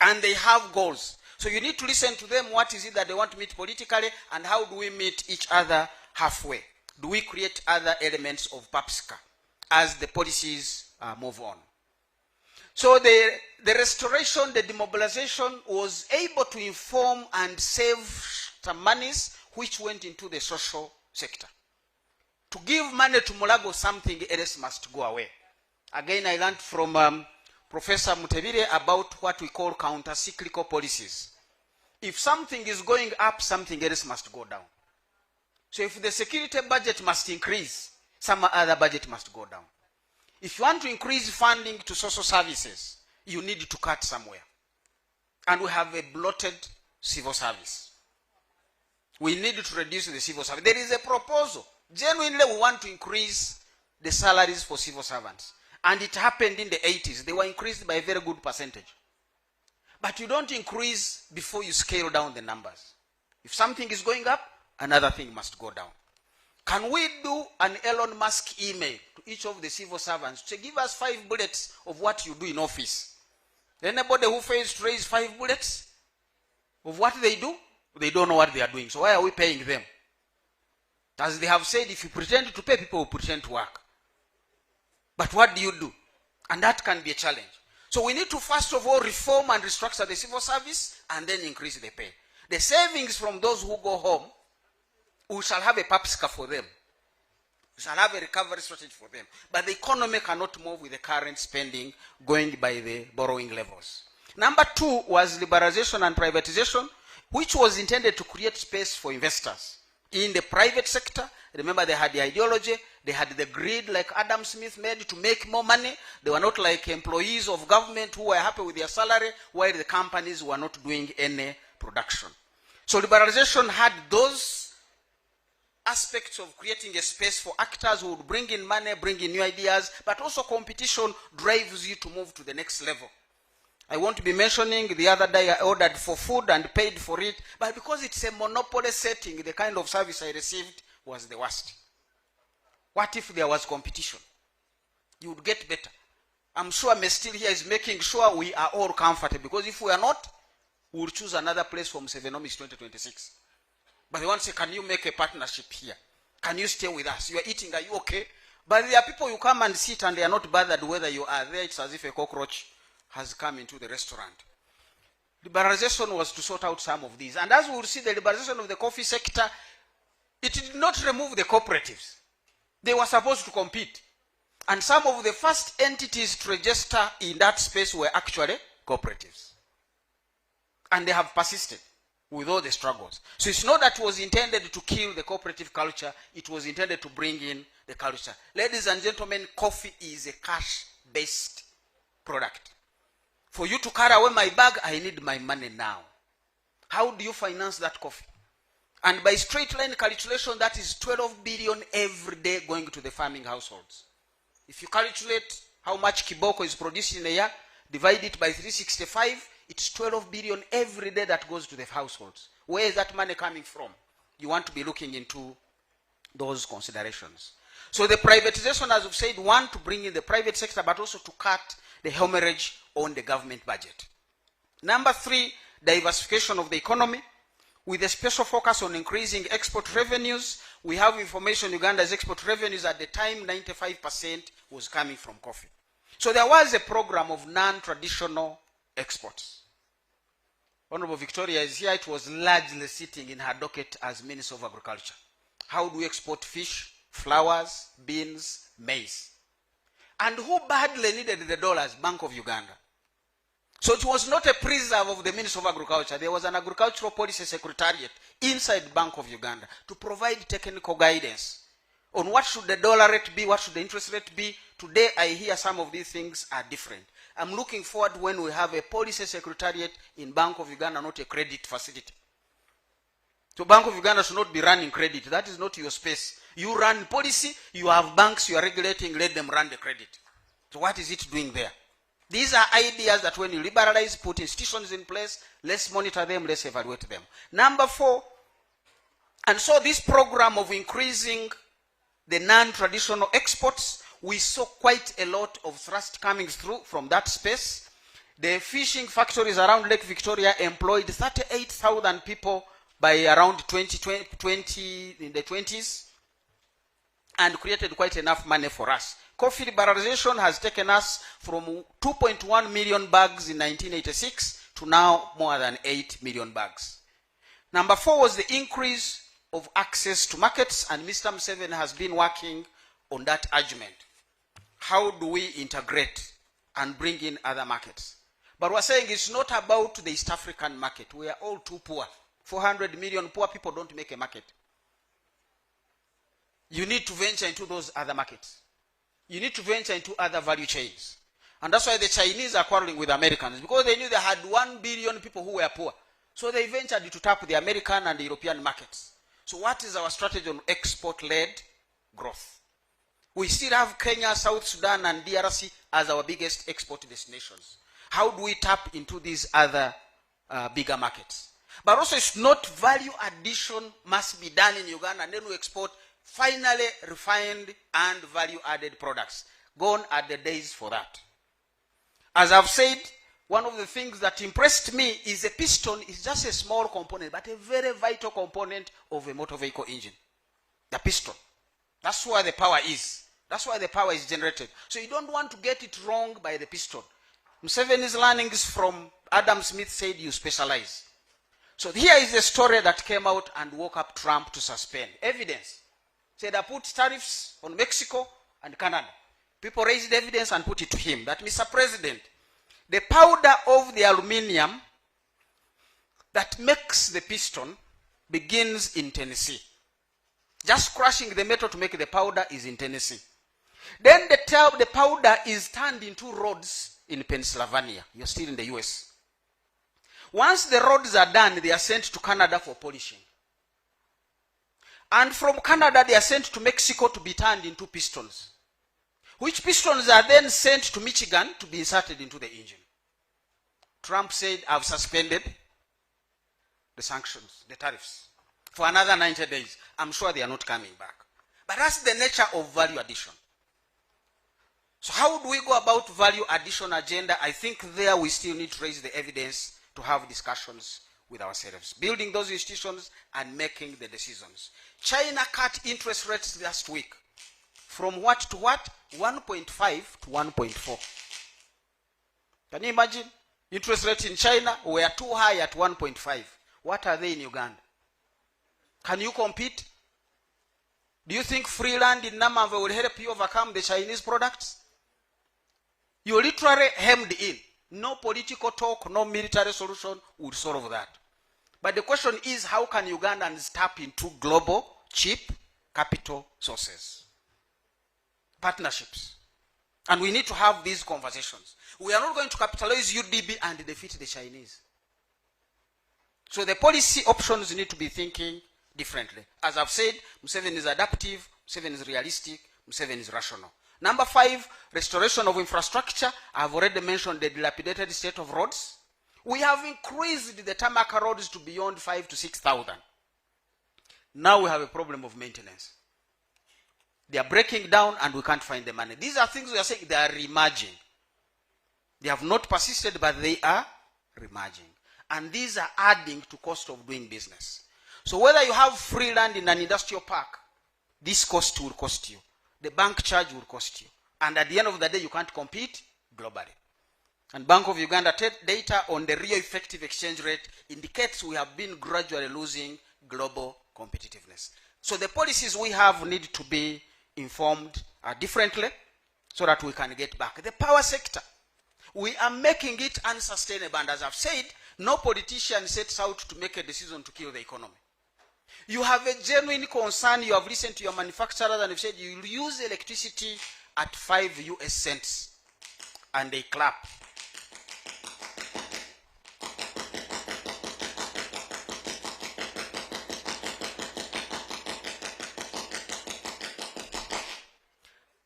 And they have goals. So you need to listen to them. What is it that they want to meet politically, and how do we meet each other halfway? Do we create other elements of PAPSCA as the policies move on? So the restoration, the demobilization was able to inform and save some monies which went into the social sector. To give money to Mulago, something else must go away. Again, I learned from Professor Mutebire about what we call counter-cyclical policies. If something is going up, something else must go down. So if the security budget must increase, some other budget must go down. If you want to increase funding to social services, you need to cut somewhere. And we have a bloated civil service. We need to reduce the civil service. There is a proposal. Genuinely, we want to increase the salaries for civil servants. And it happened in the 80s. They were increased by a very good percentage. But you don't increase before you scale down the numbers. If something is going up, another thing must go down. Can we do an Elon Musk email to each of the civil servants to give us 5 bullets of what you do in office? Anybody who fails to raise 5 bullets of what they do, they don't know what they are doing. So why are we paying them? As they have said, if you pretend to pay, people will pretend to work. But what do you do? And that can be a challenge. So we need to first of all reform and restructure the civil service and then increase the pay. The savings from those who go home, we shall have a PAPSCA for them. We shall have a recovery strategy for them. But the economy cannot move with the current spending going by the borrowing levels. Number 2 was liberalization and privatization, which was intended to create space for investors in the private sector. Remember, they had the ideology, they had the greed like Adam Smith made to make more money. They were not like employees of government who were happy with their salary, while the companies were not doing any production. So liberalization had those aspects of creating a space for actors who would bring in money, bring in new ideas, but also competition drives you to move to the next level. I won't be mentioning, the other day I ordered for food and paid for it, but because it's a monopoly setting, the kind of service I received was the worst. What if there was competition? You would get better. I'm sure Mestil here is making sure we are all comfortable, because if we are not, we will choose another place from Musevenomics 2026. But they want to say, can you make a partnership here? Can you stay with us? You are eating, are you okay? But there are people you come and sit and they are not bothered whether you are there. It's as if a cockroach has come into the restaurant. Liberalization was to sort out some of these. And as we will see, the liberalization of the coffee sector, it did not remove the cooperatives. They were supposed to compete. And some of the first entities to register in that space were actually cooperatives. And they have persisted with all the struggles. So it's not that it was intended to kill the cooperative culture, it was intended to bring in the culture. Ladies and gentlemen, coffee is a cash-based product. For you to carry away my bag, I need my money now. How do you finance that coffee? And by straight line calculation, that is 12 billion every day going to the farming households. If you calculate how much kiboko is produced in a year, divide it by 365, it's 12 billion every day that goes to the households. Where is that money coming from? You want to be looking into those considerations. So the privatization, as we've said, one, to bring in the private sector, but also to cut the hemorrhage on the government budget. Number 3, diversification of the economy, with a special focus on increasing export revenues. We have information Uganda's export revenues at the time, 95% was coming from coffee. So there was a program of non-traditional exports. Honorable Victoria is here. It was largely sitting in her docket as Minister of Agriculture. How do we export fish, flowers, beans, maize? And who badly needed the dollars? Bank of Uganda. So it was not a preserve of the Minister of Agriculture. There was an agricultural policy secretariat inside Bank of Uganda to provide technical guidance on what should the dollar rate be, what should the interest rate be. Today I hear some of these things are different. I'm looking forward when we have a policy secretariat in Bank of Uganda, not a credit facility. So Bank of Uganda should not be running credit. That is not your space. You run policy, you have banks you are regulating, let them run the credit. So what is it doing there? These are ideas that when you liberalize, put institutions in place, let's monitor them, let's evaluate them. Number 4, And so this program of increasing the non-traditional exports, we saw quite a lot of thrust coming through from that space. The fishing factories around Lake Victoria employed 38,000 people by around 2020 in the 20s, and created quite enough money for us. Coffee liberalization has taken us from 2.1 million bags in 1986 to now more than 8 million bags. Number 4 was the increase of access to markets, and Mr. Museveni has been working on that argument. How do we integrate and bring in other markets? But we're saying it's not about the East African market. We are all too poor. 400 million poor people don't make a market. You need to venture into those other markets. You need to venture into other value chains. And that's why the Chinese are quarreling with Americans, because they knew they had 1 billion people who were poor. So they ventured to tap the American and the European markets. So what is our strategy on export-led growth? We still have Kenya, South Sudan, and DRC as our biggest export destinations. How do we tap into these other bigger markets? But also, it's not value addition must be done in Uganda, and then we export finally refined and value-added products. Gone are the days for that. As I've said, one of the things that impressed me is a piston is just a small component, but a very vital component of a motor vehicle engine. The piston. That's where the power is. That's why the power is generated. So you don't want to get it wrong by the piston. Museveni's learnings from Adam Smith said you specialize. So here is the story that came out and woke up Trump to suspend. Evidence. Said I put tariffs on Mexico and Canada. People raised evidence and put it to him that, Mr. President, the powder of the aluminium that makes the piston begins in Tennessee. Just crushing the metal to make the powder is in Tennessee. Then the powder is turned into rods in Pennsylvania. You're still in the US. Once the rods are done, they are sent to Canada for polishing. And from Canada, they are sent to Mexico to be turned into pistons, which pistons are then sent to Michigan to be inserted into the engine. Trump said, I've suspended the sanctions, the tariffs, for another 90 days. I'm sure they are not coming back. But that's the nature of value addition. So how do we go about value addition agenda? I think there we still need to raise the evidence to have discussions with ourselves, building those institutions and making the decisions. China cut interest rates last week. From what to what? 1.5 to 1.4. Can you imagine? Interest rates in China were too high at 1.5. What are they in Uganda? Can you compete? Do you think free land in Namava will help you overcome the Chinese products? You're literally hemmed in. No political talk, no military solution would solve that. But the question is, how can Ugandans tap into global, cheap capital sources? Partnerships. And we need to have these conversations. We are not going to capitalize UDB and defeat the Chinese. So the policy options need to be thinking differently. As I've said, Museveni is adaptive, Museveni is realistic, Museveni is rational. Number 5, restoration of infrastructure. I've already mentioned the dilapidated state of roads. We have increased the tarmac roads to beyond 5,000 to 6,000. Now we have a problem of maintenance. They are breaking down and we can't find the money. These are things we are saying they are reemerging. They have not persisted, but they are reemerging. And these are adding to cost of doing business. So whether you have free land in an industrial park, this cost will cost you. The bank charge will cost you. And at the end of the day, you can't compete globally. And Bank of Uganda data on the real effective exchange rate indicates we have been gradually losing global competitiveness. So the policies we have need to be informed differently so that we can get back. The power sector, we are making it unsustainable. And as I've said, no politician sets out to make a decision to kill the economy. You have a genuine concern, you have listened to your manufacturers and you've said you will use electricity at 5 US cents. And they clap.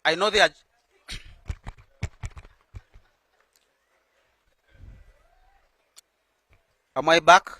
I know they are. Am I back?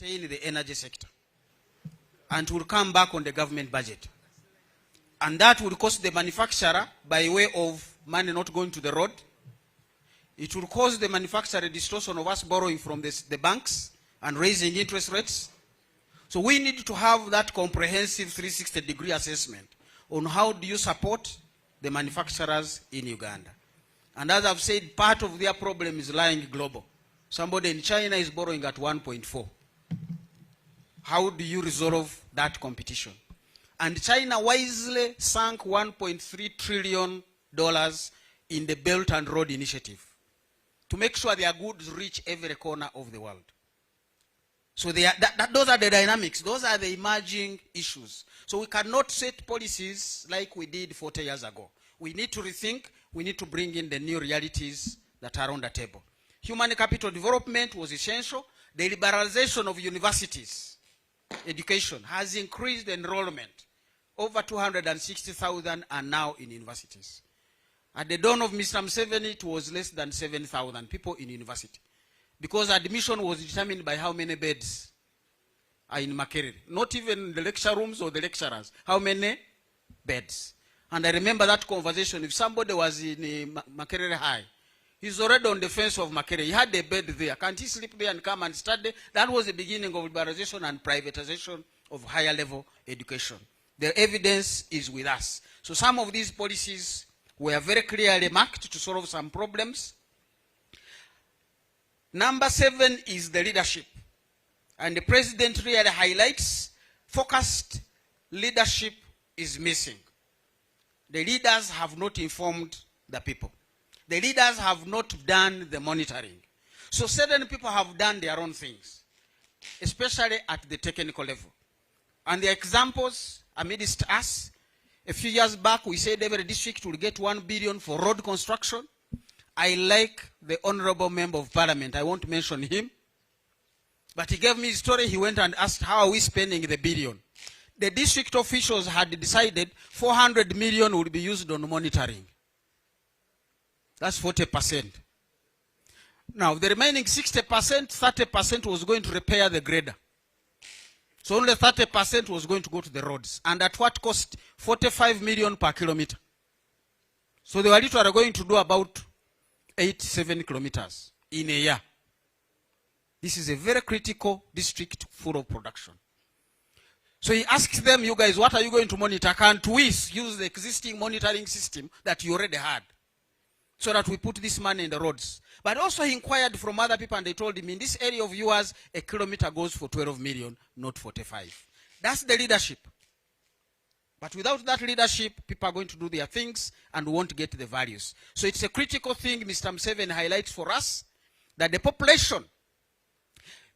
sustain the energy sector. And will come back on the government budget. And that will cost the manufacturer by way of money not going to the road. It will cause the manufacturer a distortion of us borrowing from the banks and raising interest rates. So we need to have that comprehensive 360-degree assessment on how do you support the manufacturers in Uganda. And as I've said, part of their problem is lying global. Somebody in China is borrowing at 1.4. How do you resolve that competition? And China wisely sank $1.3 trillion in the Belt and Road Initiative to make sure their goods reach every corner of the world. So those are the dynamics. Those are the emerging issues. So we cannot set policies like we did 40 years ago. We need to rethink. We need to bring in the new realities that are on the table. Human capital development was essential. The liberalization of universities, education, has increased enrollment. Over 260,000 are now in universities. At the dawn of Mr. Museveni, it was less than 7,000 people in university. Because admission was determined by how many beds are in Makerere. Not even the lecture rooms or the lecturers. How many beds? And I remember that conversation. If somebody was in Makerere High, he's already on the fence of Makerere. He had a bed there. Can't he sleep there and come and study? That was the beginning of liberalization and privatization of higher level education. The evidence is with us. So some of these policies were very clearly marked to solve some problems. Number 7 is the leadership. And the president really highlights focused leadership is missing. The leaders have not informed the people. The leaders have not done the monitoring. So certain people have done their own things, especially at the technical level. And the examples amidst us, a few years back we said every district will get 1 billion for road construction. I like the honorable member of parliament. I won't mention him. But he gave me his story. He went and asked, how are we spending the billion? The district officials had decided 400 million would be used on monitoring. That's 40%. Now, the remaining 60%, 30% was going to repair the grader. So only 30% was going to go to the roads. And at what cost? 45 million per kilometer. So they were literally going to do about 87 kilometers in a year. This is a very critical district full of production. So he asked them, you guys, what are you going to monitor? Can't we use the existing monitoring system that you already had so that we put this money in the roads? But also he inquired from other people and they told him, in this area of yours, a kilometer goes for 12 million, not 45. That's the leadership. But without that leadership, people are going to do their things and won't get the values. So it's a critical thing Mr. Museveni highlights for us, that the population,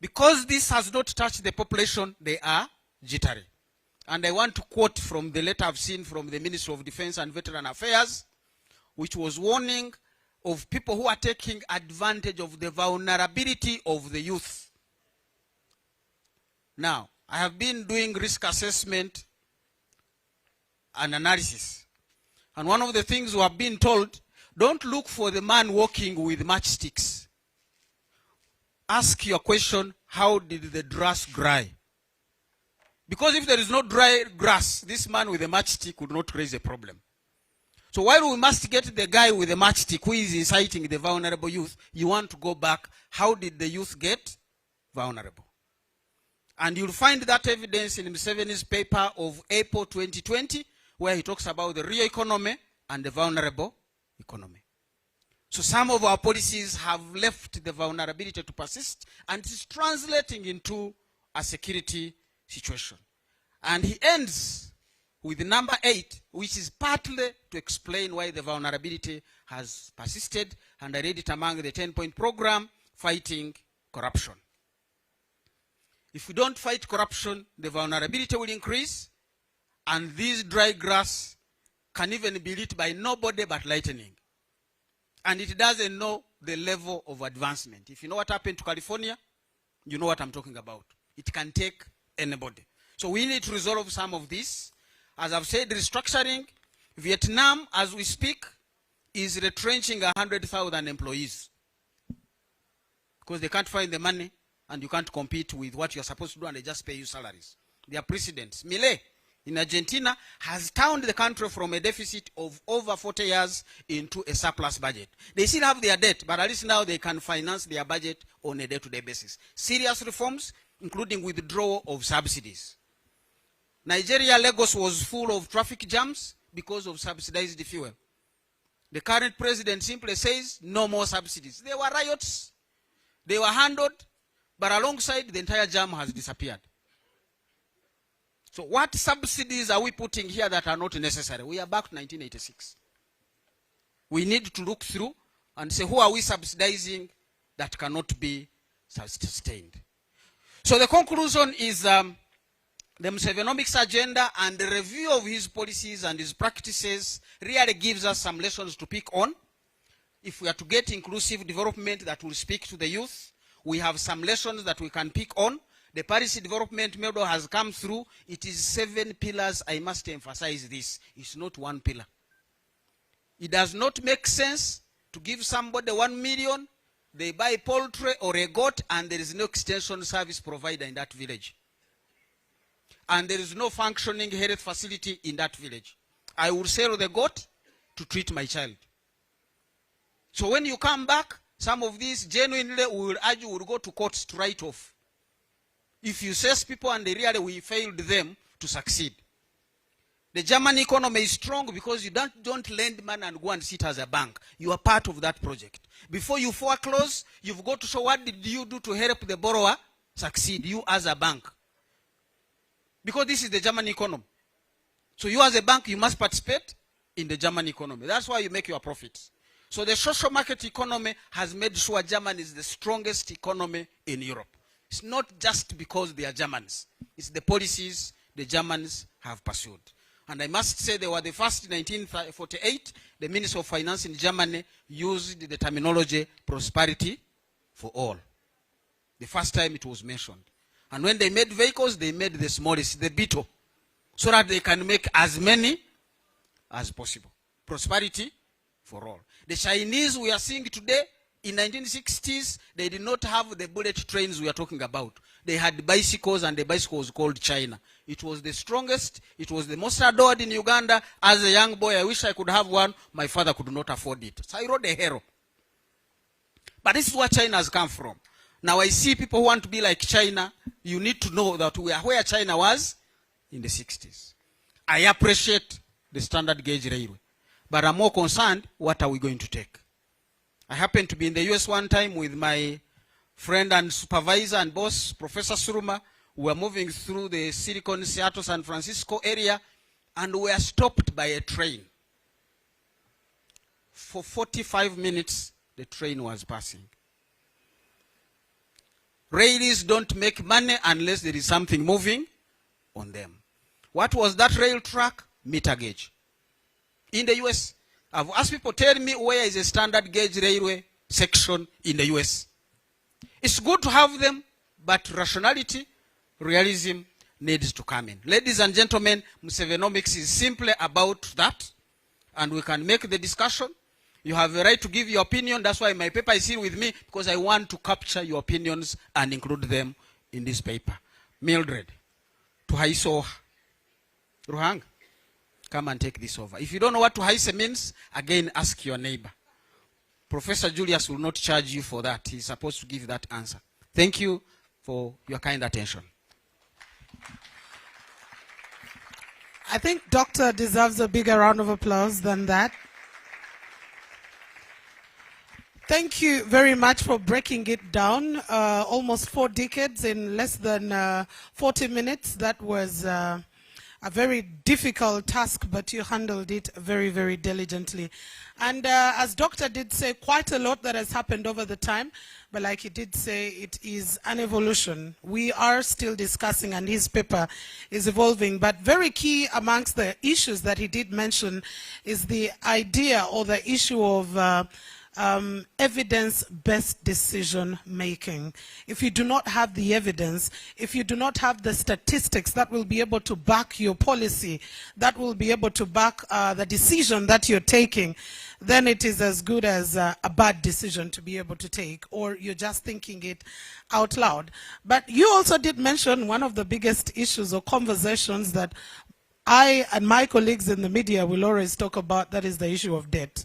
because this has not touched the population, they are jittery. And I want to quote from the letter I've seen from the Ministry of Defense and Veteran Affairs, which was warning of people who are taking advantage of the vulnerability of the youth. Now, I have been doing risk assessment and analysis. And one of the things we have been told, don't look for the man walking with matchsticks. Ask your question, how did the grass dry? Because if there is no dry grass, this man with a matchstick would not raise a problem. So while we must get the guy with a matchstick who is inciting the vulnerable youth, you want to go back, how did the youth get vulnerable? And you'll find that evidence in Museveni's paper of April 2020, where he talks about the real economy and the vulnerable economy. So some of our policies have left the vulnerability to persist, and it's translating into a security situation. And he ends with number 8, which is partly to explain why the vulnerability has persisted, and I read it among the 10-point program, fighting corruption. If we don't fight corruption, the vulnerability will increase, and this dry grass can even be lit by nobody but lightning. And it doesn't know the level of advancement. If you know what happened to California, you know what I'm talking about. It can take anybody. So we need to resolve some of this. As I've said, restructuring. Vietnam, as we speak, is retrenching 100,000 employees because they can't find the money and you can't compete with what you're supposed to do, and they just pay you salaries. There are precedents. Milei in Argentina has turned the country from a deficit of over 40 years into a surplus budget. They still have their debt, but at least now they can finance their budget on a day-to-day basis. Serious reforms, including withdrawal of subsidies. Nigeria, Lagos was full of traffic jams because of subsidized fuel. The current president simply says, no more subsidies. There were riots, they were handled, but alongside, the entire jam has disappeared. So what subsidies are we putting here that are not necessary? We are back to 1986. We need to look through and say, who are we subsidizing that cannot be sustained? So the conclusion is the Musevenomics agenda and the review of his policies and his practices really gives us some lessons to pick on. If we are to get inclusive development that will speak to the youth, we have some lessons that we can pick on. The Paris Development Model has come through. It is 7 pillars. I must emphasize this. It's not one pillar. It does not make sense to give somebody 1 million, they buy poultry or a goat, and there is no extension service provider in that village. And there is no functioning health facility in that village. I will sell the goat to treat my child. So when you come back, some of these genuinely will urge you will go to courts to write off. If you assess people and they really we failed them to succeed. The German economy is strong because you don't lend money and go and sit as a bank. You are part of that project. Before you foreclose, you've got to show what did you do to help the borrower succeed, you as a bank. Because this is the German economy. So you as a bank, you must participate in the German economy. That's why you make your profits. So the social market economy has made sure Germany is the strongest economy in Europe. It's not just because they are Germans. It's the policies the Germans have pursued. And I must say they were the first in 1948, the Minister of Finance in Germany used the terminology prosperity for all. The first time it was mentioned. And when they made vehicles, they made the smallest, the Beetle, so that they can make as many as possible. Prosperity for all. The Chinese we are seeing today, in 1960s, they did not have the bullet trains we are talking about. They had bicycles, and the bicycle was called China. It was the strongest. It was the most adored in Uganda. As a young boy, I wish I could have one. My father could not afford it. So I rode a Hero. But this is where China has come from. Now I see people who want to be like China. You need to know that we are where China was in the 60s. I appreciate the standard gauge railway. But I'm more concerned, what are we going to take? I happened to be in the US one time with my friend and supervisor and boss, Professor Suruma. We were moving through the Silicon, Seattle, San Francisco area, and we were stopped by a train. For 45 minutes, the train was passing. Rails don't make money unless there is something moving on them. What was that rail track? Meter gauge. In the US, I've asked people, tell me where is a standard gauge railway section in the US. It's good to have them, but rationality, realism needs to come in. Ladies and gentlemen, Musevenomics is simply about that, and we can make the discussion. You have a right to give your opinion. That's why my paper is here with me, because I want to capture your opinions and include them in this paper. Mildred, tuhaiso Ruhang, come and take this over. If you don't know what tuhaise means, again, ask your neighbor. Professor Julius will not charge you for that. He's supposed to give that answer. Thank you for your kind attention. I think Doctor deserves a bigger round of applause than that. Thank you very much for breaking it down. Almost 4 decades in less than 40 minutes. That was a very difficult task, but you handled it very, very diligently. And as Doctor did say, quite a lot that has happened over the time, but like he did say, it is an evolution. We are still discussing, and his paper is evolving, but very key amongst the issues that he did mention is the idea or the issue of evidence-based decision making. If you do not have the evidence, if you do not have the statistics that will be able to back your policy, that will be able to back the decision that you're taking, then it is as good as a bad decision to be able to take, or you're just thinking it out loud. But you also did mention one of the biggest issues or conversations that I and my colleagues in the media will always talk about, that is the issue of debt.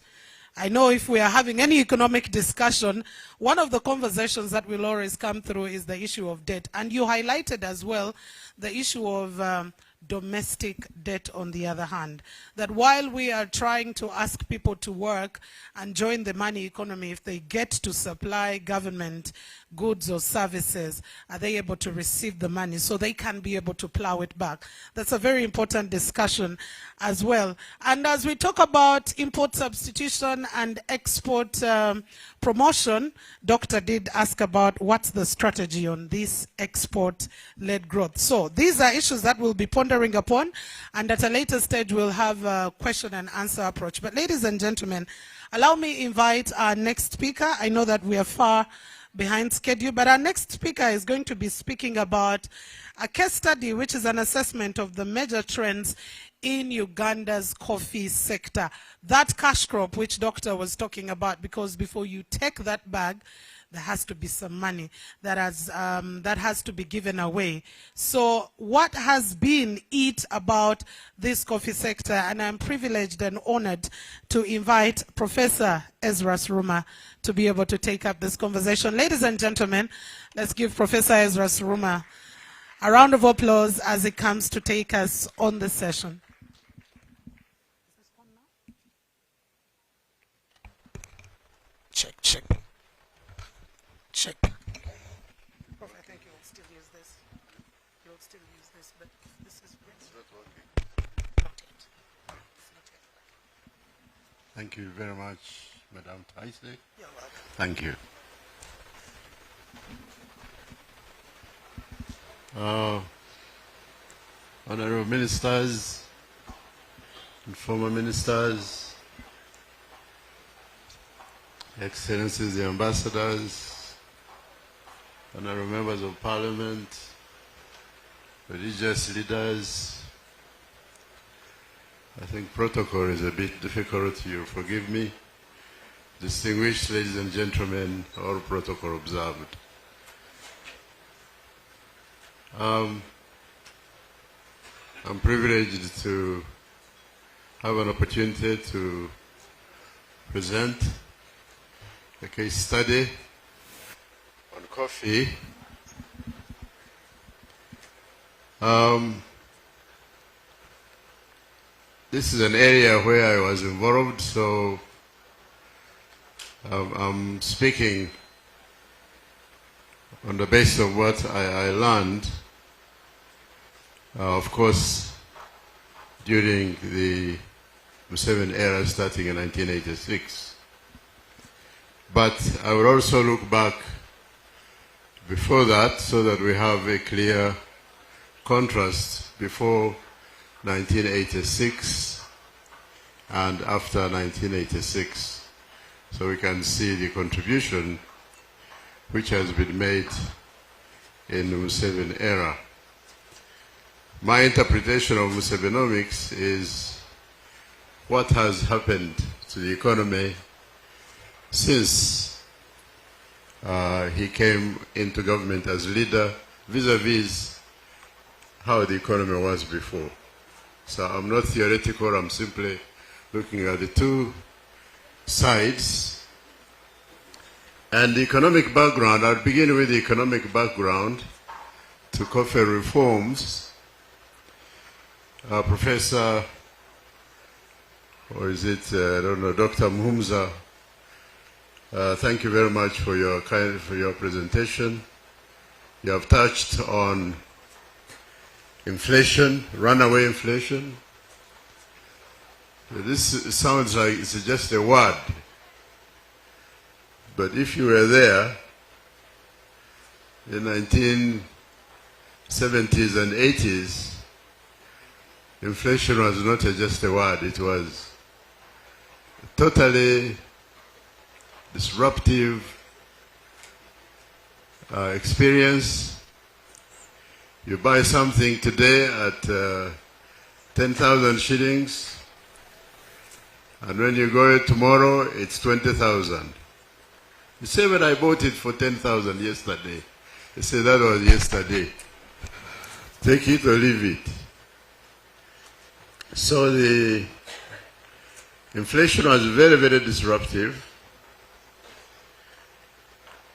I know if we are having any economic discussion, one of the conversations that will always come through is the issue of debt. And you highlighted as well the issue of domestic debt on the other hand. That while we are trying to ask people to work and join the money economy, if they get to supply government goods or services, are they able to receive the money so they can be able to plow it back? That's a very important discussion as well. And as we talk about import substitution and export promotion, Doctor did ask about what's the strategy on this export-led growth. So these are issues that we'll be pondering upon, and at a later stage we'll have a question and answer approach. But ladies and gentlemen, allow me invite our next speaker. I know that we are far behind schedule, but our next speaker is going to be speaking about a case study, which is an assessment of the major trends in Uganda's coffee sector. That cash crop which Doctor was talking about, because before you take that bag, there has to be some money that has to be given away. So what has been it about this coffee sector? And I'm privileged and honored to invite Professor Ezra Suruma to be able to take up this conversation. Ladies and gentlemen, let's give Professor Ezra Suruma a round of applause as he comes to take us on the session. Check, check. Check. Prof, I think you'll still use this. You'll still use this, but this is not working. Not yet. It's not yet. Thank you very much, Madam Taise. You're welcome. Thank you. Honorable ministers and former ministers, Excellencies, the ambassadors, honorable members of parliament, religious leaders. I think protocol is a bit difficult, you forgive me. Distinguished ladies and gentlemen, all protocol observed. I'm privileged to have an opportunity to present a case study on coffee. This is an area where I was involved, so I'm speaking on the basis of what I learned, of course, during the Museveni era starting in 1986. But I will also look back before that so that we have a clear contrast before 1986 and after 1986, so we can see the contribution which has been made in the Museveni era. My interpretation of Musevenomics is what has happened to the economy since he came into government as leader vis-a-vis how the economy was before. So I'm not theoretical, I'm simply looking at the two sides. And the economic background, I'll begin with the economic background to coffee reforms. Professor, or is it, I don't know, Dr. Muhumza, thank you very much for your presentation. You have touched on inflation, runaway inflation. This sounds like it's just a word. But if you were there in 1970s and 80s, inflation was not just a word, it was totally disruptive experience. You buy something today at 10,000 shillings, and when you go tomorrow, it's 20,000. You say, but I bought it for 10,000 yesterday. You say, that was yesterday. Take it or leave it. So the inflation was very, very disruptive.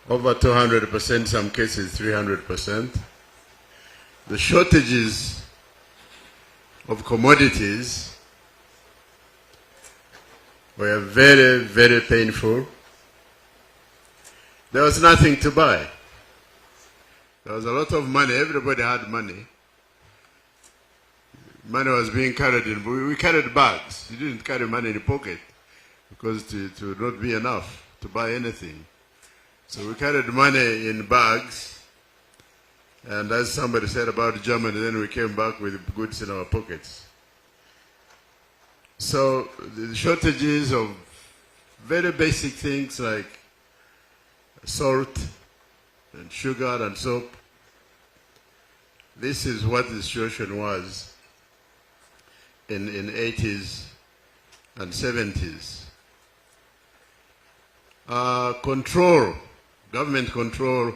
Over 200%, some cases 300%. The shortages of commodities were very, very painful. There was nothing to buy. There was a lot of money. Everybody had money. Money was being carried in. We carried bags. You didn't carry money in your pocket because it would not be enough to buy anything. So we carried money in bags. And as somebody said about Germany, then we came back with goods in our pockets. So the shortages of very basic things like salt and sugar and soap, this is what the situation was in 80s and 70s. Government control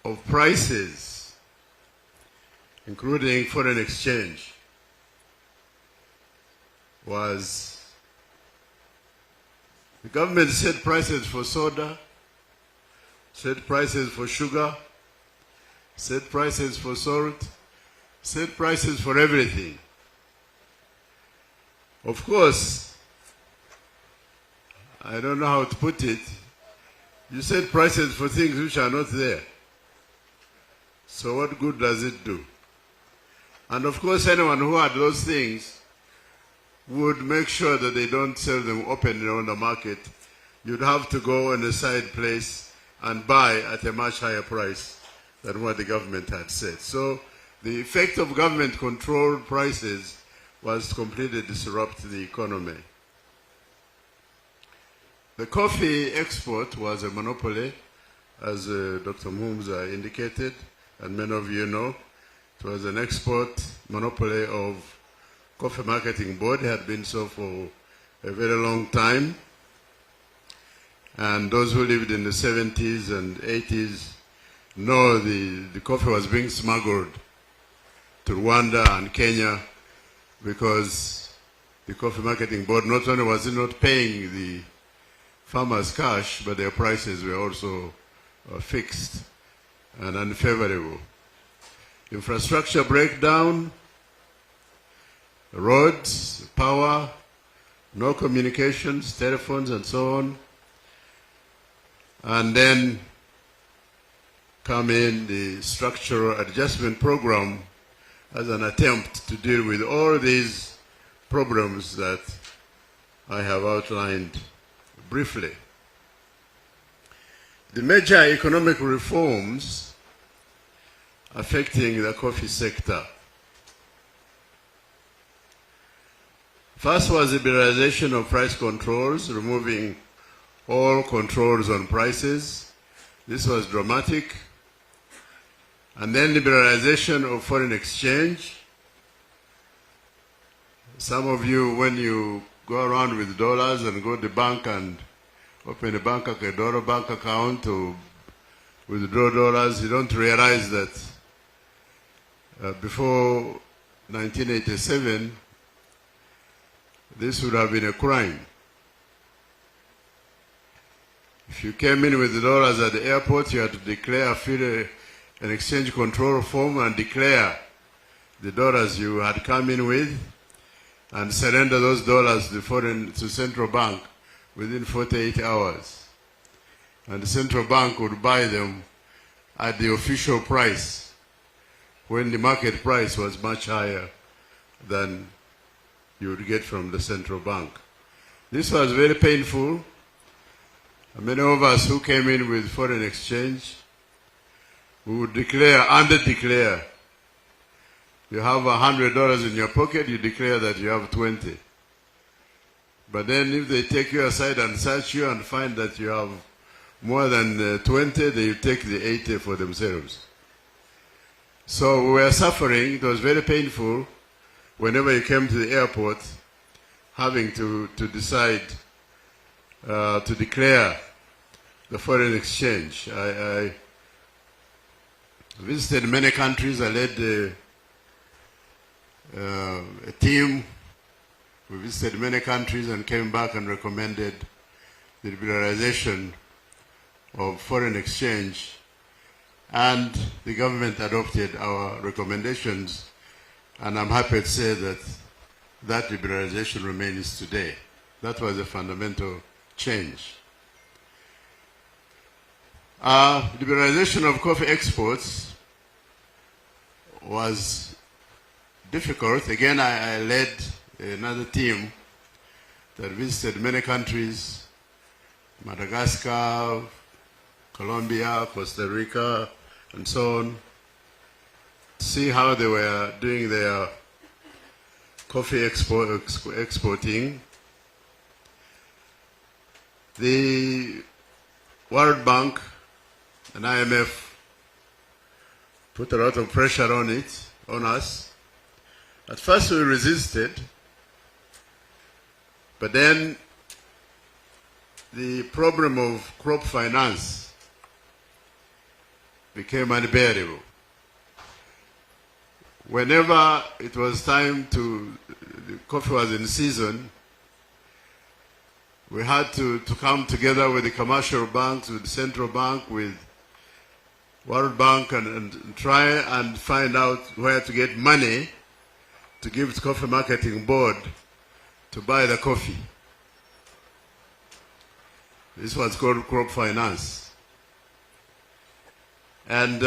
of prices, including foreign exchange, was the government set prices for soda, set prices for sugar, set prices for salt, set prices for everything. Of course, I don't know how to put it, you set prices for things which are not there. So what good does it do? And of course, anyone who had those things would make sure that they don't sell them openly on the market. You'd have to go in a side place and buy at a much higher price than what the government had said. So the effect of government-controlled prices was to completely disrupt the economy. The coffee export was a monopoly, as Dr. Mumza indicated, and many of you know. It was an export monopoly of Coffee Marketing Board. It had been so for a very long time. And those who lived in the 70s and 80s know the coffee was being smuggled to Rwanda and Kenya because the Coffee Marketing Board not only was it not paying the farmers cash, but their prices were also fixed and unfavorable. Infrastructure breakdown, roads, power, no communications, telephones, and so on. And then come in the structural adjustment program as an attempt to deal with all these problems that I have outlined briefly. The major economic reforms affecting the coffee sector. First was the liberalization of price controls, removing all controls on prices. This was dramatic. And then liberalization of foreign exchange. Some of you, when you go around with dollars and go to the bank and open a dollar bank account to withdraw dollars, you don't realize that before 1987, this would have been a crime. If you came in with the dollars at the airport, you had to declare, fill an exchange control form and declare the dollars you had come in with and surrender those dollars to central bank within 48 hours. And the central bank would buy them at the official price when the market price was much higher than you would get from the central bank. This was very painful. Many of us who came in with foreign exchange, we would under-declare. You have $100 in your pocket, you declare that you have 20. But then if they take you aside and search you and find that you have more than 20, they take the 80 for themselves. So we were suffering. It was very painful whenever you came to the airport, having to decide to declare the foreign exchange. I visited many countries. I led a team. We visited many countries and came back and recommended the liberalization of foreign exchange, and the government adopted our recommendations, and I'm happy to say that that liberalization remains today. That was a fundamental change. Liberalization of coffee exports was difficult. Again, I led another team that visited many countries, Madagascar, Colombia, Costa Rica, and so on, see how they were doing their coffee exporting. The World Bank and IMF put a lot of pressure on us. At first we resisted, but then the problem of crop finance became unbearable. Whenever it was time the coffee was in season, we had to come together with the commercial banks, with the central bank, with World Bank, and try and find out where to get money to give the Coffee Marketing Board to buy the coffee. This was called crop finance. And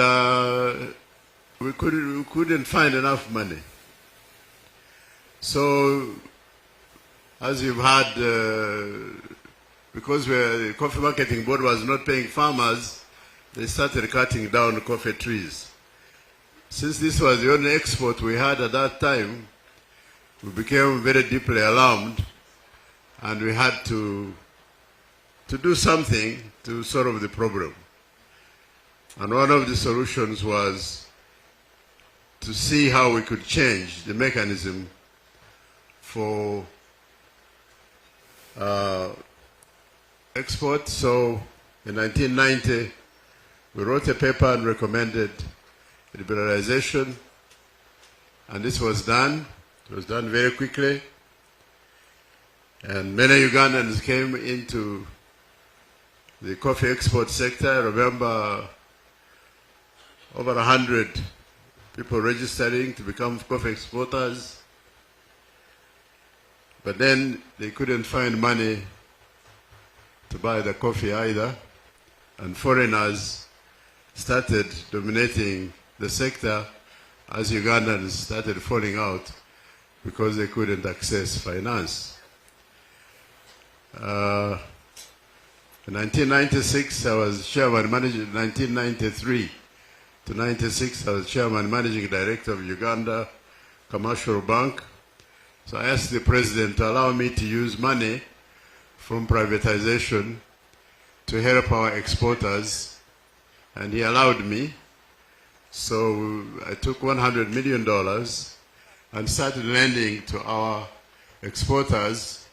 we couldn't find enough money. So, as you've had, because the Coffee Marketing Board was not paying farmers, they started cutting down coffee trees. Since this was the only export we had at that time, we became very deeply alarmed, and we had to do something to solve the problem. And one of the solutions was to see how we could change the mechanism for export. So in 1990, we wrote a paper and recommended liberalization, and this was done. It was done very quickly, and many Ugandans came into the coffee export sector. I remember over 100 people registering to become coffee exporters, but then they couldn't find money to buy the coffee either, and foreigners started dominating the sector as Ugandans started falling out because they couldn't access finance. In 1996, I was chairman manager. 1993 to 96, I was chairman managing director of Uganda Commercial Bank. So I asked the president to allow me to use money from privatization to help our exporters, and he allowed me. So I took $100 million and started lending to our exporters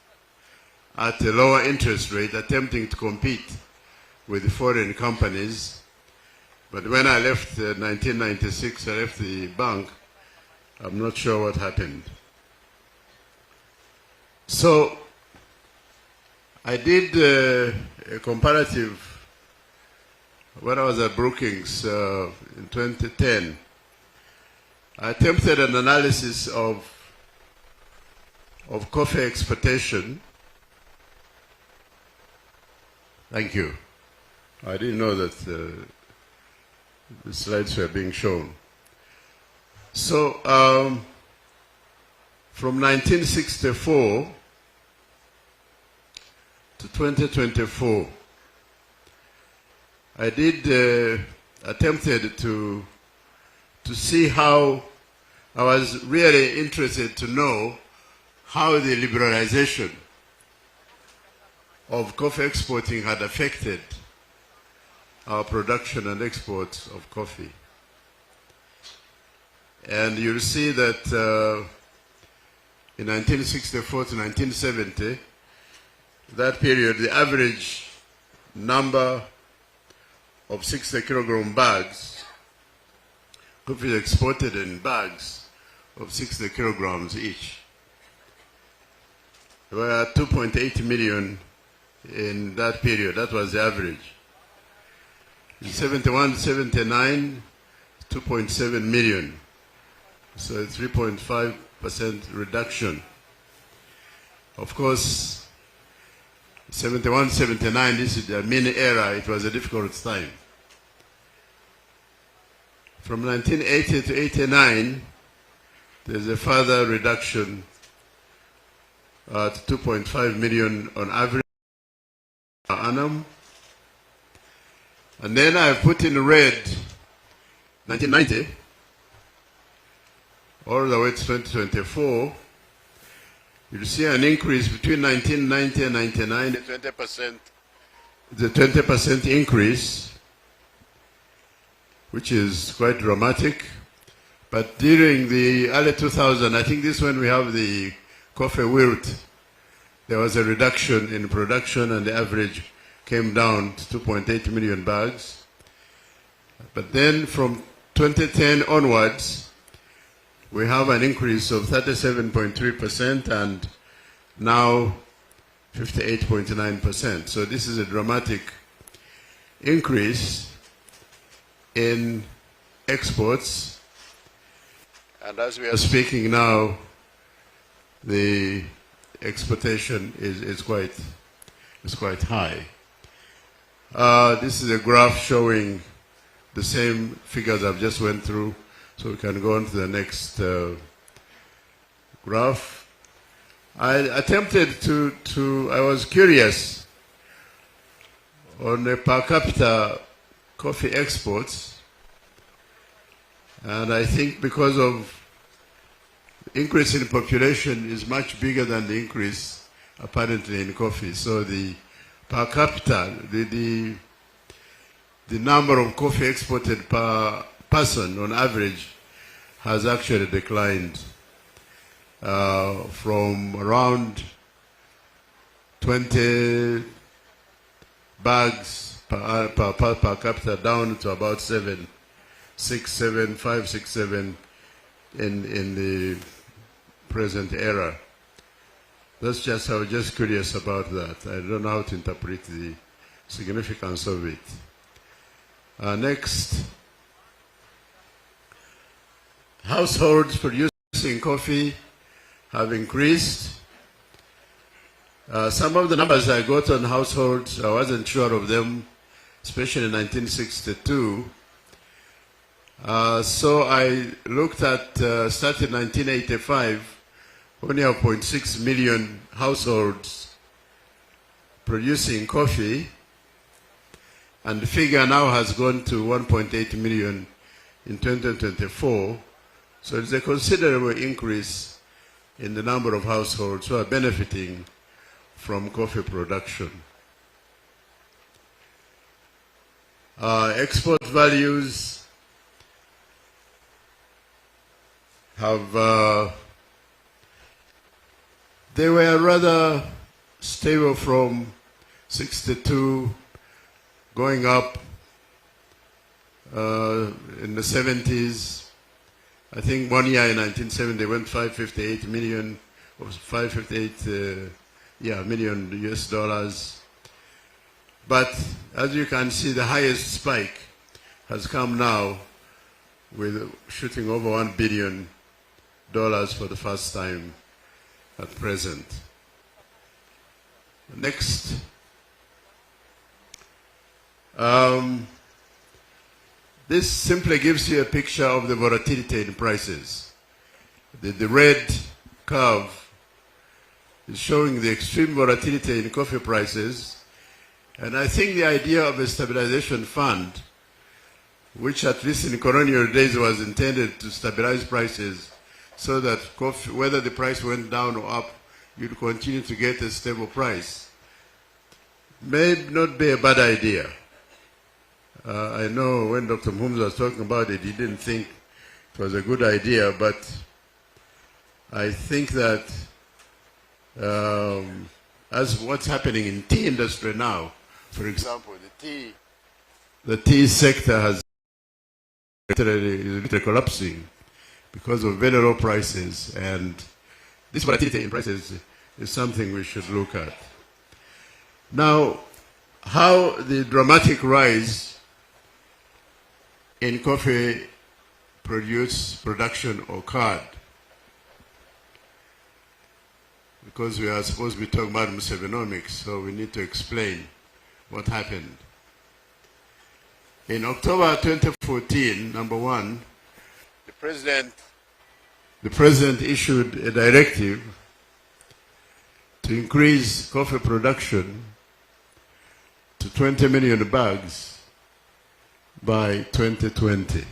at a lower interest rate, attempting to compete with foreign companies. But when I left 1996, I left the bank, I'm not sure what happened. So I did a comparative when I was at Brookings in 2010. I attempted an analysis of coffee exportation. Thank you. I didn't know that the slides were being shown. So from 1964 to 2024, I did attempted to see how I was really interested to know how the liberalization of coffee exporting had affected our production and exports of coffee. And you'll see that in 1964 to 1970, that period, the average number of 60 kilogram bags, coffee exported in bags of 60 kilograms each. There were 2.8 million in that period. That was the average. In 71, 79, 2.7 million. So 3.5% reduction. Of course, 71, 79, this is the mini era. It was a difficult time. From 1980 to 89, there's a further reduction to 2.5 million on average per annum. And then I've put in red 1990 all the way to 2024. You'll see an increase between 1990 and 99, the 20% increase, which is quite dramatic. But during the early 2000s, I think this is when we have the coffee wilt, there was a reduction in production and the average came down to 2.8 million bags. But then from 2010 onwards, we have an increase of 37.3% and now 58.9%. So this is a dramatic increase in exports. And as we are speaking now, the exportation is quite high. This is a graph showing the same figures I've just went through. So we can go on to the next graph. I attempted I was curious on the per capita coffee exports. And I think because of increase in population is much bigger than the increase apparently in coffee. So the per capita, the number of coffee exported per person on average has actually declined from around 20 bags per capita down to about 5, 6, 7 in the present era. I was just curious about that. I don't know how to interpret the significance of it. Next. Households producing coffee have increased. Some of the numbers I got on households, I wasn't sure of them, especially in 1962. So I looked at, starting in 1985, only have 0.6 million households producing coffee, and the figure now has gone to 1.8 million in 2024. So it's a considerable increase in the number of households who are benefiting from coffee production. Export values have, they were rather stable from 62 going up in the 70s. I think 1 year in 1970 went 558 million, or 558 million US dollars. But as you can see, the highest spike has come now with shooting over $1 billion for the first time at present. Next. This simply gives you a picture of the volatility in prices. The red curve is showing the extreme volatility in coffee prices. And I think the idea of a stabilization fund, which at least in colonial days was intended to stabilize prices so that coffee, whether the price went down or up, you'd continue to get a stable price. may not be a bad idea. I know when Dr. Mhumza was talking about it, he didn't think it was a good idea, but I think that as what's happening in tea industry now, for example, the tea sector is literally collapsing because of very low prices, and this volatility in prices is something we should look at. Now, how the dramatic rise in coffee production occurred, because we are supposed to be talking about Musevenomics, so we need to explain what happened. In October 2014, number one, the president issued a directive to increase coffee production to 20 million bags by 2020.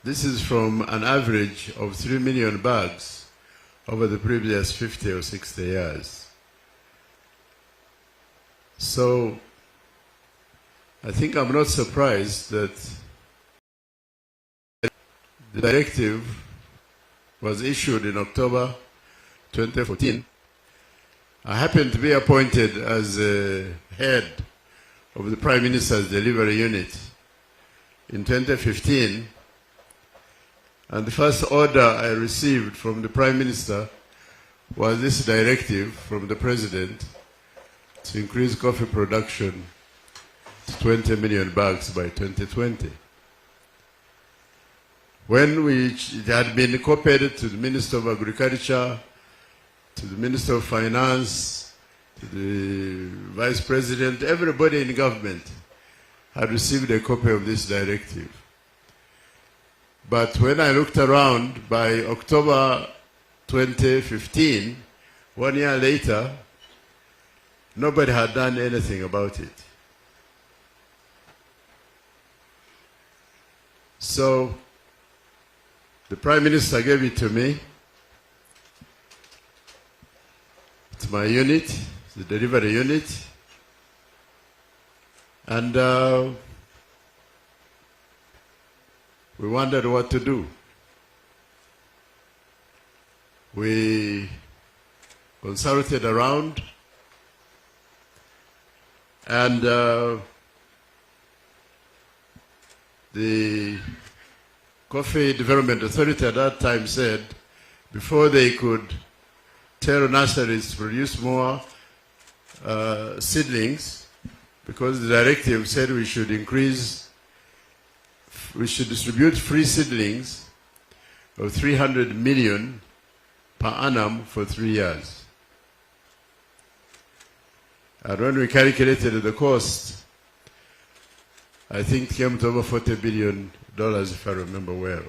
This is from an average of 3 million bags over the previous 50 or 60 years. So I think I'm not surprised that the directive was issued in October 2014. I happened to be appointed as head of the Prime Minister's Delivery Unit in 2015, and the first order I received from the Prime Minister was this directive from the President to increase coffee production to 20 million bags by 2020. When it had been copied to the Minister of Agriculture, to the Minister of Finance, to the Vice President, everybody in government had received a copy of this directive. But when I looked around, by October 2015, 1 year later, nobody had done anything about it. So the Prime Minister gave it to me. It's my unit, the delivery unit. And we wondered what to do. We consulted around, and the Coffee Development Authority at that time said before they could tell nurseries to produce more seedlings, because the directive said we should distribute free seedlings of 300 million per annum for 3 years. And when we calculated the cost, I think it came to over $40 billion, if I remember well,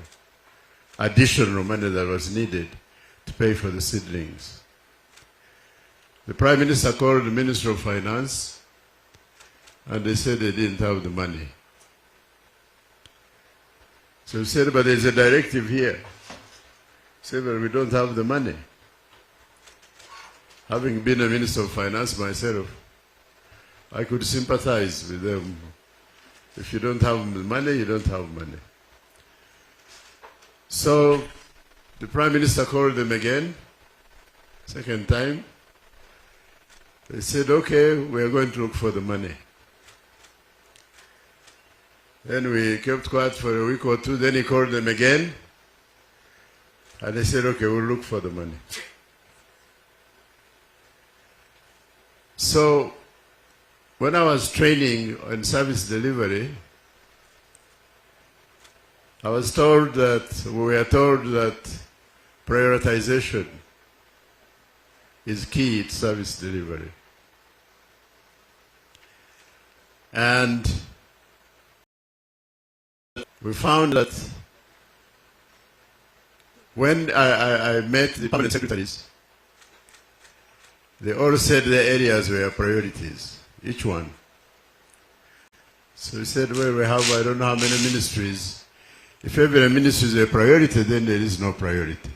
additional money that was needed to pay for the seedlings. The Prime Minister called the Minister of Finance, and they said they didn't have the money. So he said, but there's a directive here. He said, but we don't have the money. Having been a Minister of Finance myself, I could sympathize with them. If you don't have the money, you don't have money. So the Prime Minister called them again, second time. They said, okay, we are going to look for the money. Then we kept quiet for a week or two. Then he called them again. And they said, okay, we'll look for the money. So when I was training on service delivery, we were told that prioritization is key to service delivery. And we found that when I met the permanent secretaries, they all said their areas were priorities, each one. So we said, well, we have, I don't know how many ministries. If every ministry is a priority, then there is no priority.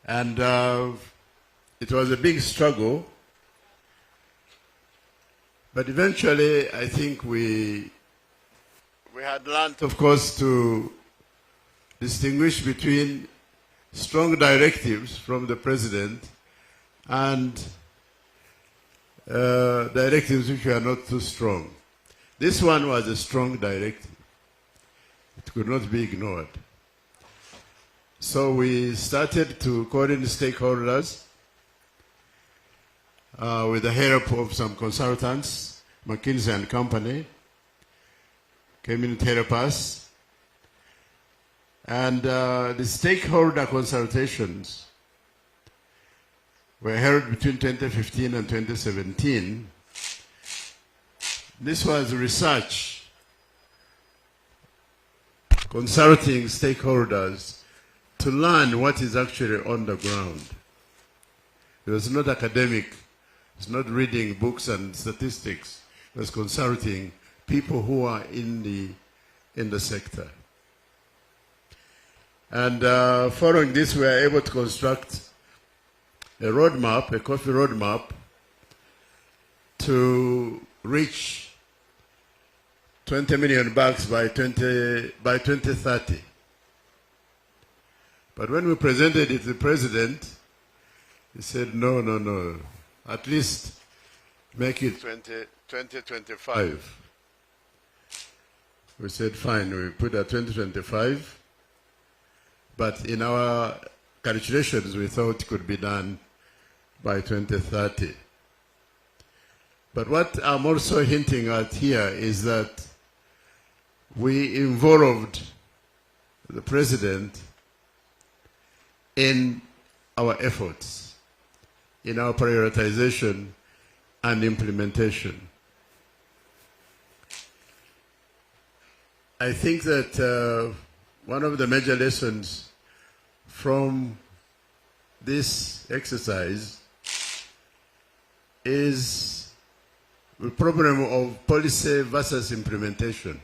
And it was a big struggle. But eventually, I think we had learned, of course, to distinguish between strong directives from the president and directives which were not too strong. This one was a strong directive. It could not be ignored. So we started to call in stakeholders with the help of some consultants, McKinsey and Company, came in to help us. And the stakeholder consultations were held between 2015 and 2017. This was research, consulting stakeholders to learn what is actually on the ground. It was not academic, it's not reading books and statistics, it was consulting people who are in the sector. And following this, we were able to construct a roadmap, a coffee roadmap, to reach 20 million bags by 2030. But when we presented it to the president, he said, no, at least make it 2025. We said, fine, we put at 2025, but in our calculations, we thought it could be done by 2030. But what I'm also hinting at here is that we involved the president in our efforts, in our prioritization and implementation. I think that one of the major lessons from this exercise is the problem of policy versus implementation.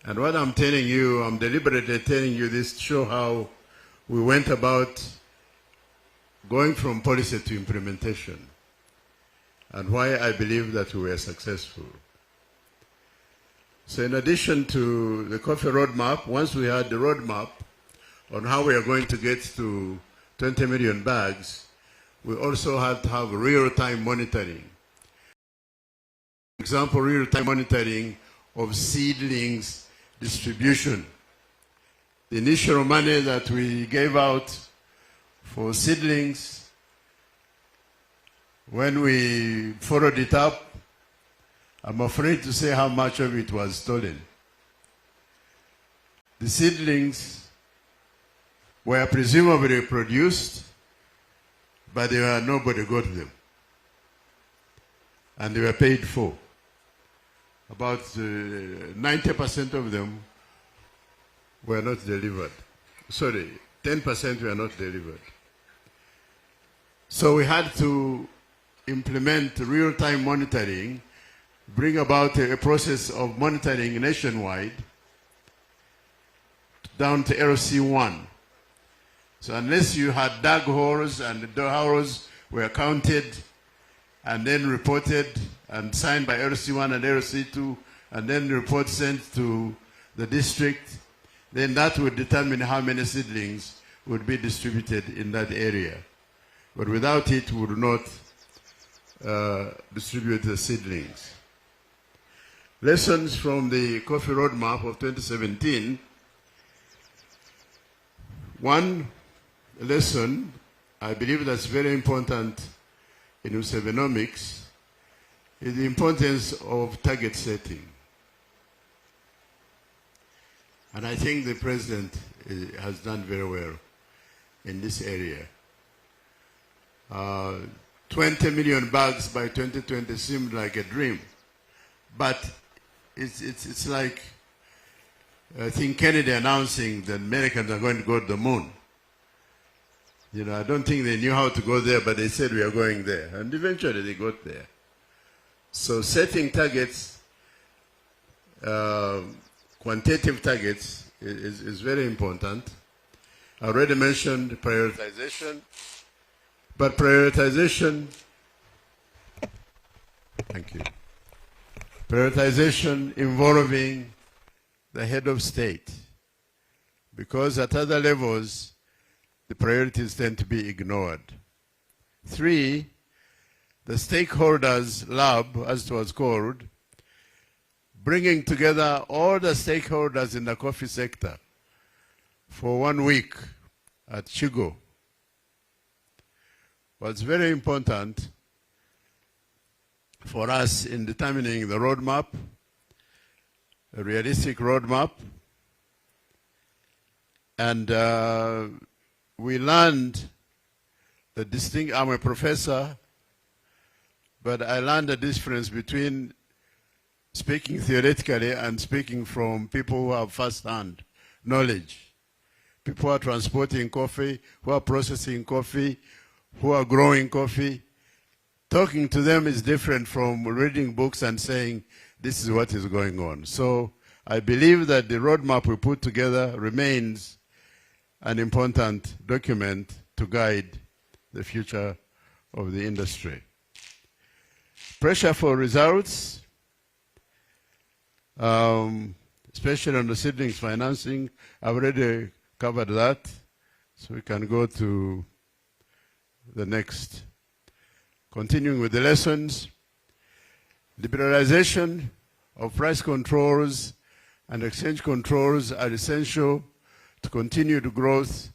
And what I'm telling you, I'm deliberately telling you this to show how we went about going from policy to implementation and why I believe that we were successful. So in addition to the coffee roadmap, once we had the roadmap on how we are going to get to 20 million bags, we also had to have real-time monitoring. For example, real-time monitoring of seedlings distribution. The initial money that we gave out for seedlings, when we followed it up, I'm afraid to say how much of it was stolen. The seedlings were presumably produced, but nobody got them. And they were paid for. About 90% of them were not delivered. Sorry, 10% were not delivered. So we had to implement real-time monitoring, bring about a process of monitoring nationwide down to LC1. So unless you had dug holes and the holes were counted and then reported and signed by LC1 and LC2 and then the report sent to the district, then that would determine how many seedlings would be distributed in that area. But without it, we would not distribute the seedlings. Lessons from the coffee roadmap of 2017. One lesson, I believe that's very important in Musevenomics, is the importance of target setting. And I think the president has done very well in this area. 20 million bags by 2020 seemed like a dream, but it's like, I think Kennedy announcing that Americans are going to go to the moon. You know, I don't think they knew how to go there, but they said we are going there. And eventually they got there. So setting targets, quantitative targets, is very important. I already mentioned prioritization, but prioritization, thank you, prioritization involving the head of state, because at other levels, the priorities tend to be ignored. 3, the stakeholders lab, as it was called, bringing together all the stakeholders in the coffee sector for 1 week at Chigo was very important for us in determining the roadmap, a realistic roadmap, and we learned the distinct. I'm a professor, but I learned the difference between speaking theoretically and speaking from people who have first-hand knowledge. People who are transporting coffee, who are processing coffee, who are growing coffee. Talking to them is different from reading books and saying, this is what is going on. So I believe that the roadmap we put together remains an important document to guide the future of the industry. Pressure for results, especially on the seedlings financing. I've already covered that, so we can go to the next. Continuing with the lessons, liberalization of price controls and exchange controls are essential to continued growth,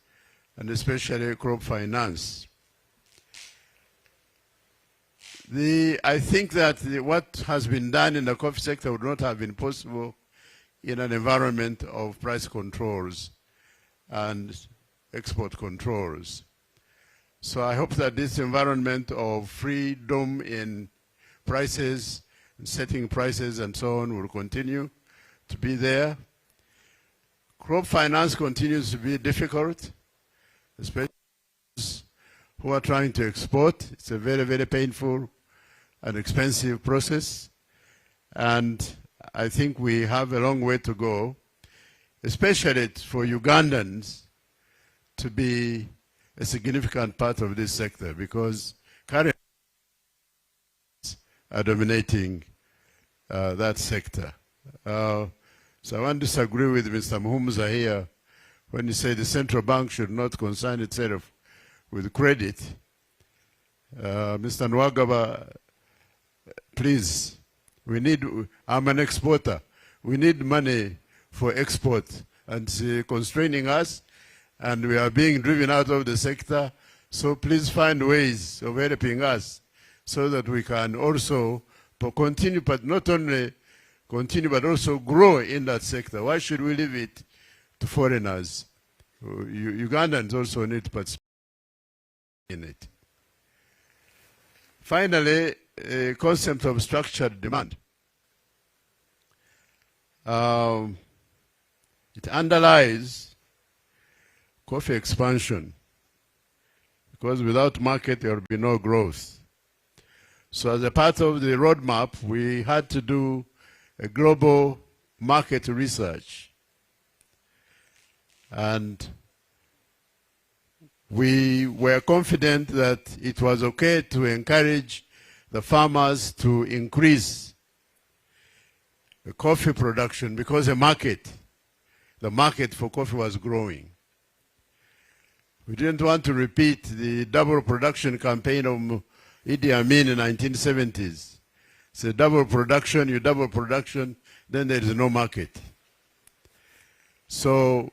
and especially crop finance. I think that what has been done in the coffee sector would not have been possible in an environment of price controls and export controls. So I hope that this environment of freedom in prices, and setting prices and so on will continue to be there. Crop finance continues to be difficult, especially those who are trying to export. It's a very, very painful and expensive process. And I think we have a long way to go, especially for Ugandans to be a significant part of this sector, because currently are dominating that sector. So I won't disagree with Mr. Muhumuza here when he said the central bank should not concern itself with credit. Mr. Nwagaba, please, I'm an exporter. We need money for export, and it's constraining us, and we are being driven out of the sector. So please find ways of helping us so that we can also continue, but not only continue, but also grow in that sector. Why should we leave it to foreigners? Ugandans also need to participate in it. Finally, a concept of structured demand. It underlies coffee expansion, because without market there will be no growth. So as a part of the roadmap, we had to do a global market research. And we were confident that it was okay to encourage the farmers to increase the coffee production, because the market for coffee was growing. We didn't want to repeat the double production campaign of Idi Amin in the 1970s. It's a double production, you double production, then there is no market. So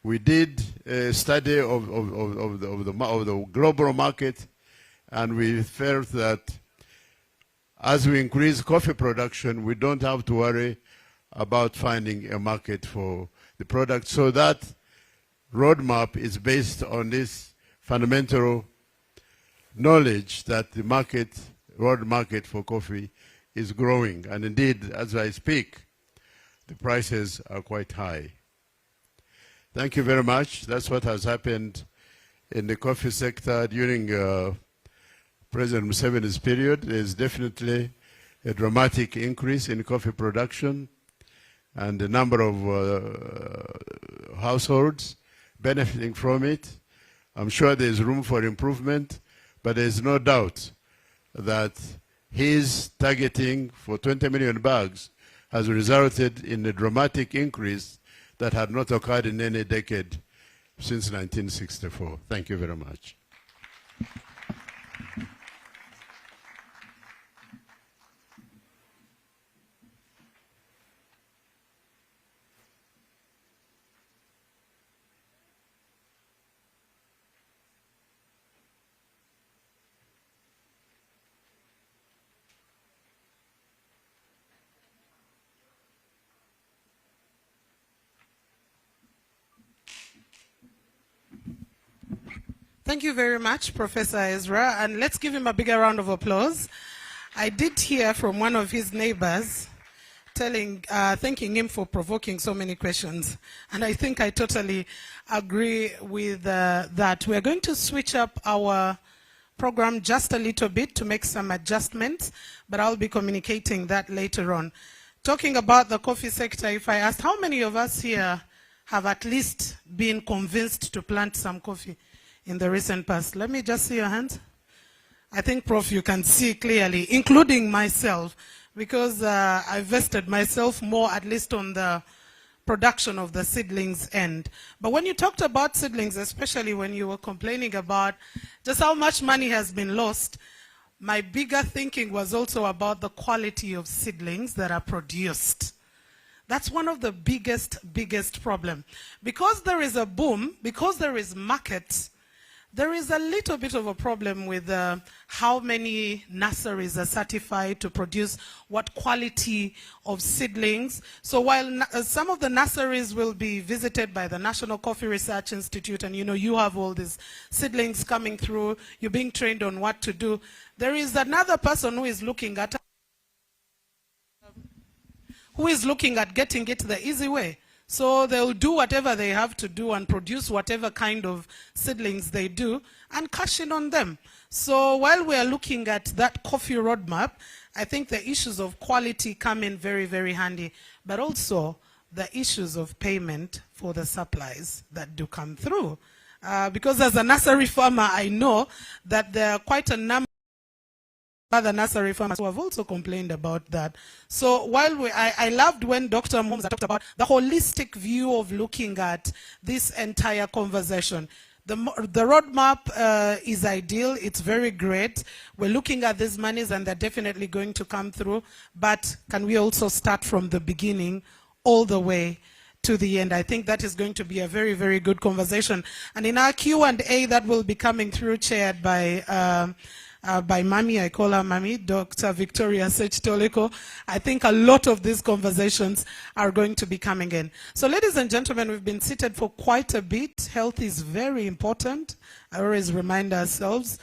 we did a study of the global market, and we felt that as we increase coffee production, we don't have to worry about finding a market for the product. So that roadmap is based on this fundamental knowledge that the world market for coffee is growing. And indeed, as I speak, the prices are quite high. Thank you very much. That's what has happened in the coffee sector during President Museveni's period. There's definitely a dramatic increase in coffee production, and the number of households benefiting from it. I'm sure there's room for improvement, but there's no doubt that his targeting for 20 million bags has resulted in a dramatic increase that had not occurred in any decade since 1964. Thank you very much. Thank you very much, Professor Ezra, and let's give him a bigger round of applause. I did hear from one of his neighbors thanking him for provoking so many questions, and I think I totally agree with that. We're going to switch up our program just a little bit to make some adjustments, but I'll be communicating that later on. Talking about the coffee sector, if I asked how many of us here have at least been convinced to plant some coffee in the recent past? Let me just see your hands. I think, Prof, you can see clearly, including myself, because I vested myself more, at least on the production of the seedlings end. But when you talked about seedlings, especially when you were complaining about just how much money has been lost, my bigger thinking was also about the quality of seedlings that are produced. That's one of the biggest problem. Because there is a boom, because there is market, there is a little bit of a problem with how many nurseries are certified to produce what quality of seedlings. So while some of the nurseries will be visited by the National Coffee Research Institute, and you have all these seedlings coming through, you're being trained on what to do, there is another person who is looking at getting it the easy way. So they'll do whatever they have to do and produce whatever kind of seedlings they do and cash in on them. So while we are looking at that coffee roadmap, I think the issues of quality come in very handy, but also the issues of payment for the supplies that do come through. Because as a nursery farmer, I know that there are quite a number other nursery farmers who have also complained about that. So while I loved when Dr. Mumza talked about the holistic view of looking at this entire conversation. The roadmap is ideal. It's very great. We're looking at these monies and they're definitely going to come through. But can we also start from the beginning all the way to the end? I think that is going to be a very good conversation. And in our Q&A that will be coming through, chaired by Mami, I call her Mami, Dr. Victoria Sech-Toleko, I think a lot of these conversations are going to be coming in. So ladies and gentlemen, we've been seated for quite a bit. Health is very important. I always remind ourselves.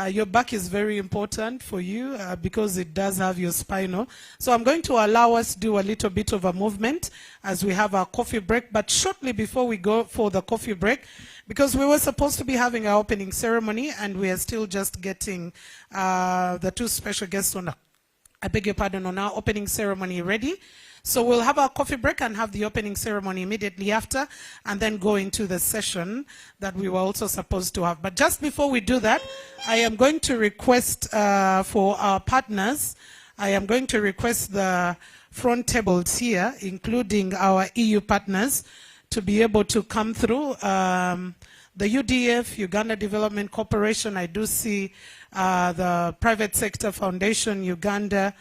Your back is very important for you because it does have your spinal. So I'm going to allow us to do a little bit of a movement as we have our coffee break. But shortly before we go for the coffee break, because we were supposed to be having our opening ceremony and we are still just getting the two special guests on, I beg your pardon, on our opening ceremony ready. So we'll have our coffee break and have the opening ceremony immediately after, and then go into the session that we were also supposed to have. But just before we do that, I am going to request for our partners, I am going to request the front tables here, including our EU partners, to be able to come through. The UDF, Uganda Development Corporation, I do see the Private Sector Foundation, Uganda,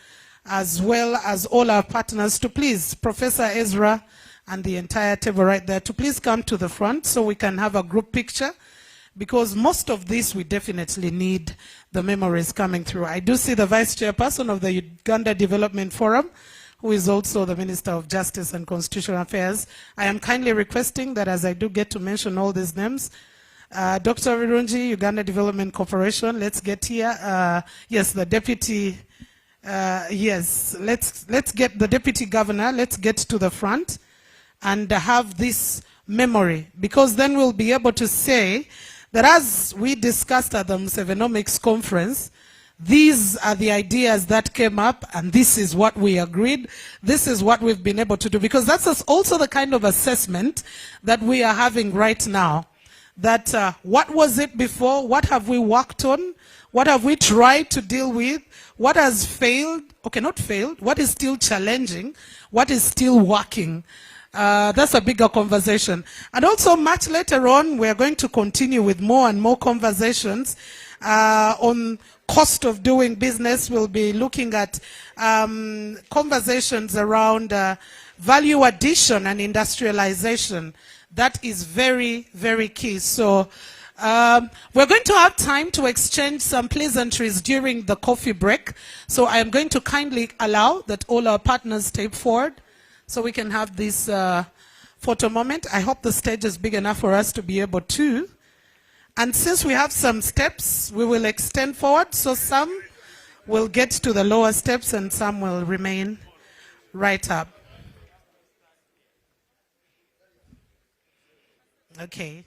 as well as all our partners, to please, Professor Ezra and the entire table right there, to please come to the front so we can have a group picture, because most of this we definitely need the memories coming through. I do see the Vice Chairperson of the Uganda Development Forum, who is also the Minister of Justice and Constitutional Affairs. I am kindly requesting that as I do get to mention all these names, Dr. Virunji, Uganda Development Corporation, let's get here. Yes, the Deputy, yes, let's get the Deputy Governor, let's get to the front and have this memory, because then we'll be able to say that as we discussed at the Musevenomics conference, these are the ideas that came up, and this is what we agreed. This is what we've been able to do. Because that's also the kind of assessment that we are having right now. That what was it before? What have we worked on? What have we tried to deal with? What has failed? Okay, not failed. What is still challenging? What is still working? That's a bigger conversation. And also much later on, we're going to continue with more and more conversations on cost of doing business. We'll be looking at conversations around value addition and industrialization. That is very, very key. So we're going to have time to exchange some pleasantries during the coffee break. So I am going to kindly allow that all our partners step forward so we can have this photo moment. I hope the stage is big enough for us to be able to. And since we have some steps, we will extend forward. So some will get to the lower steps and some will remain right up. Okay.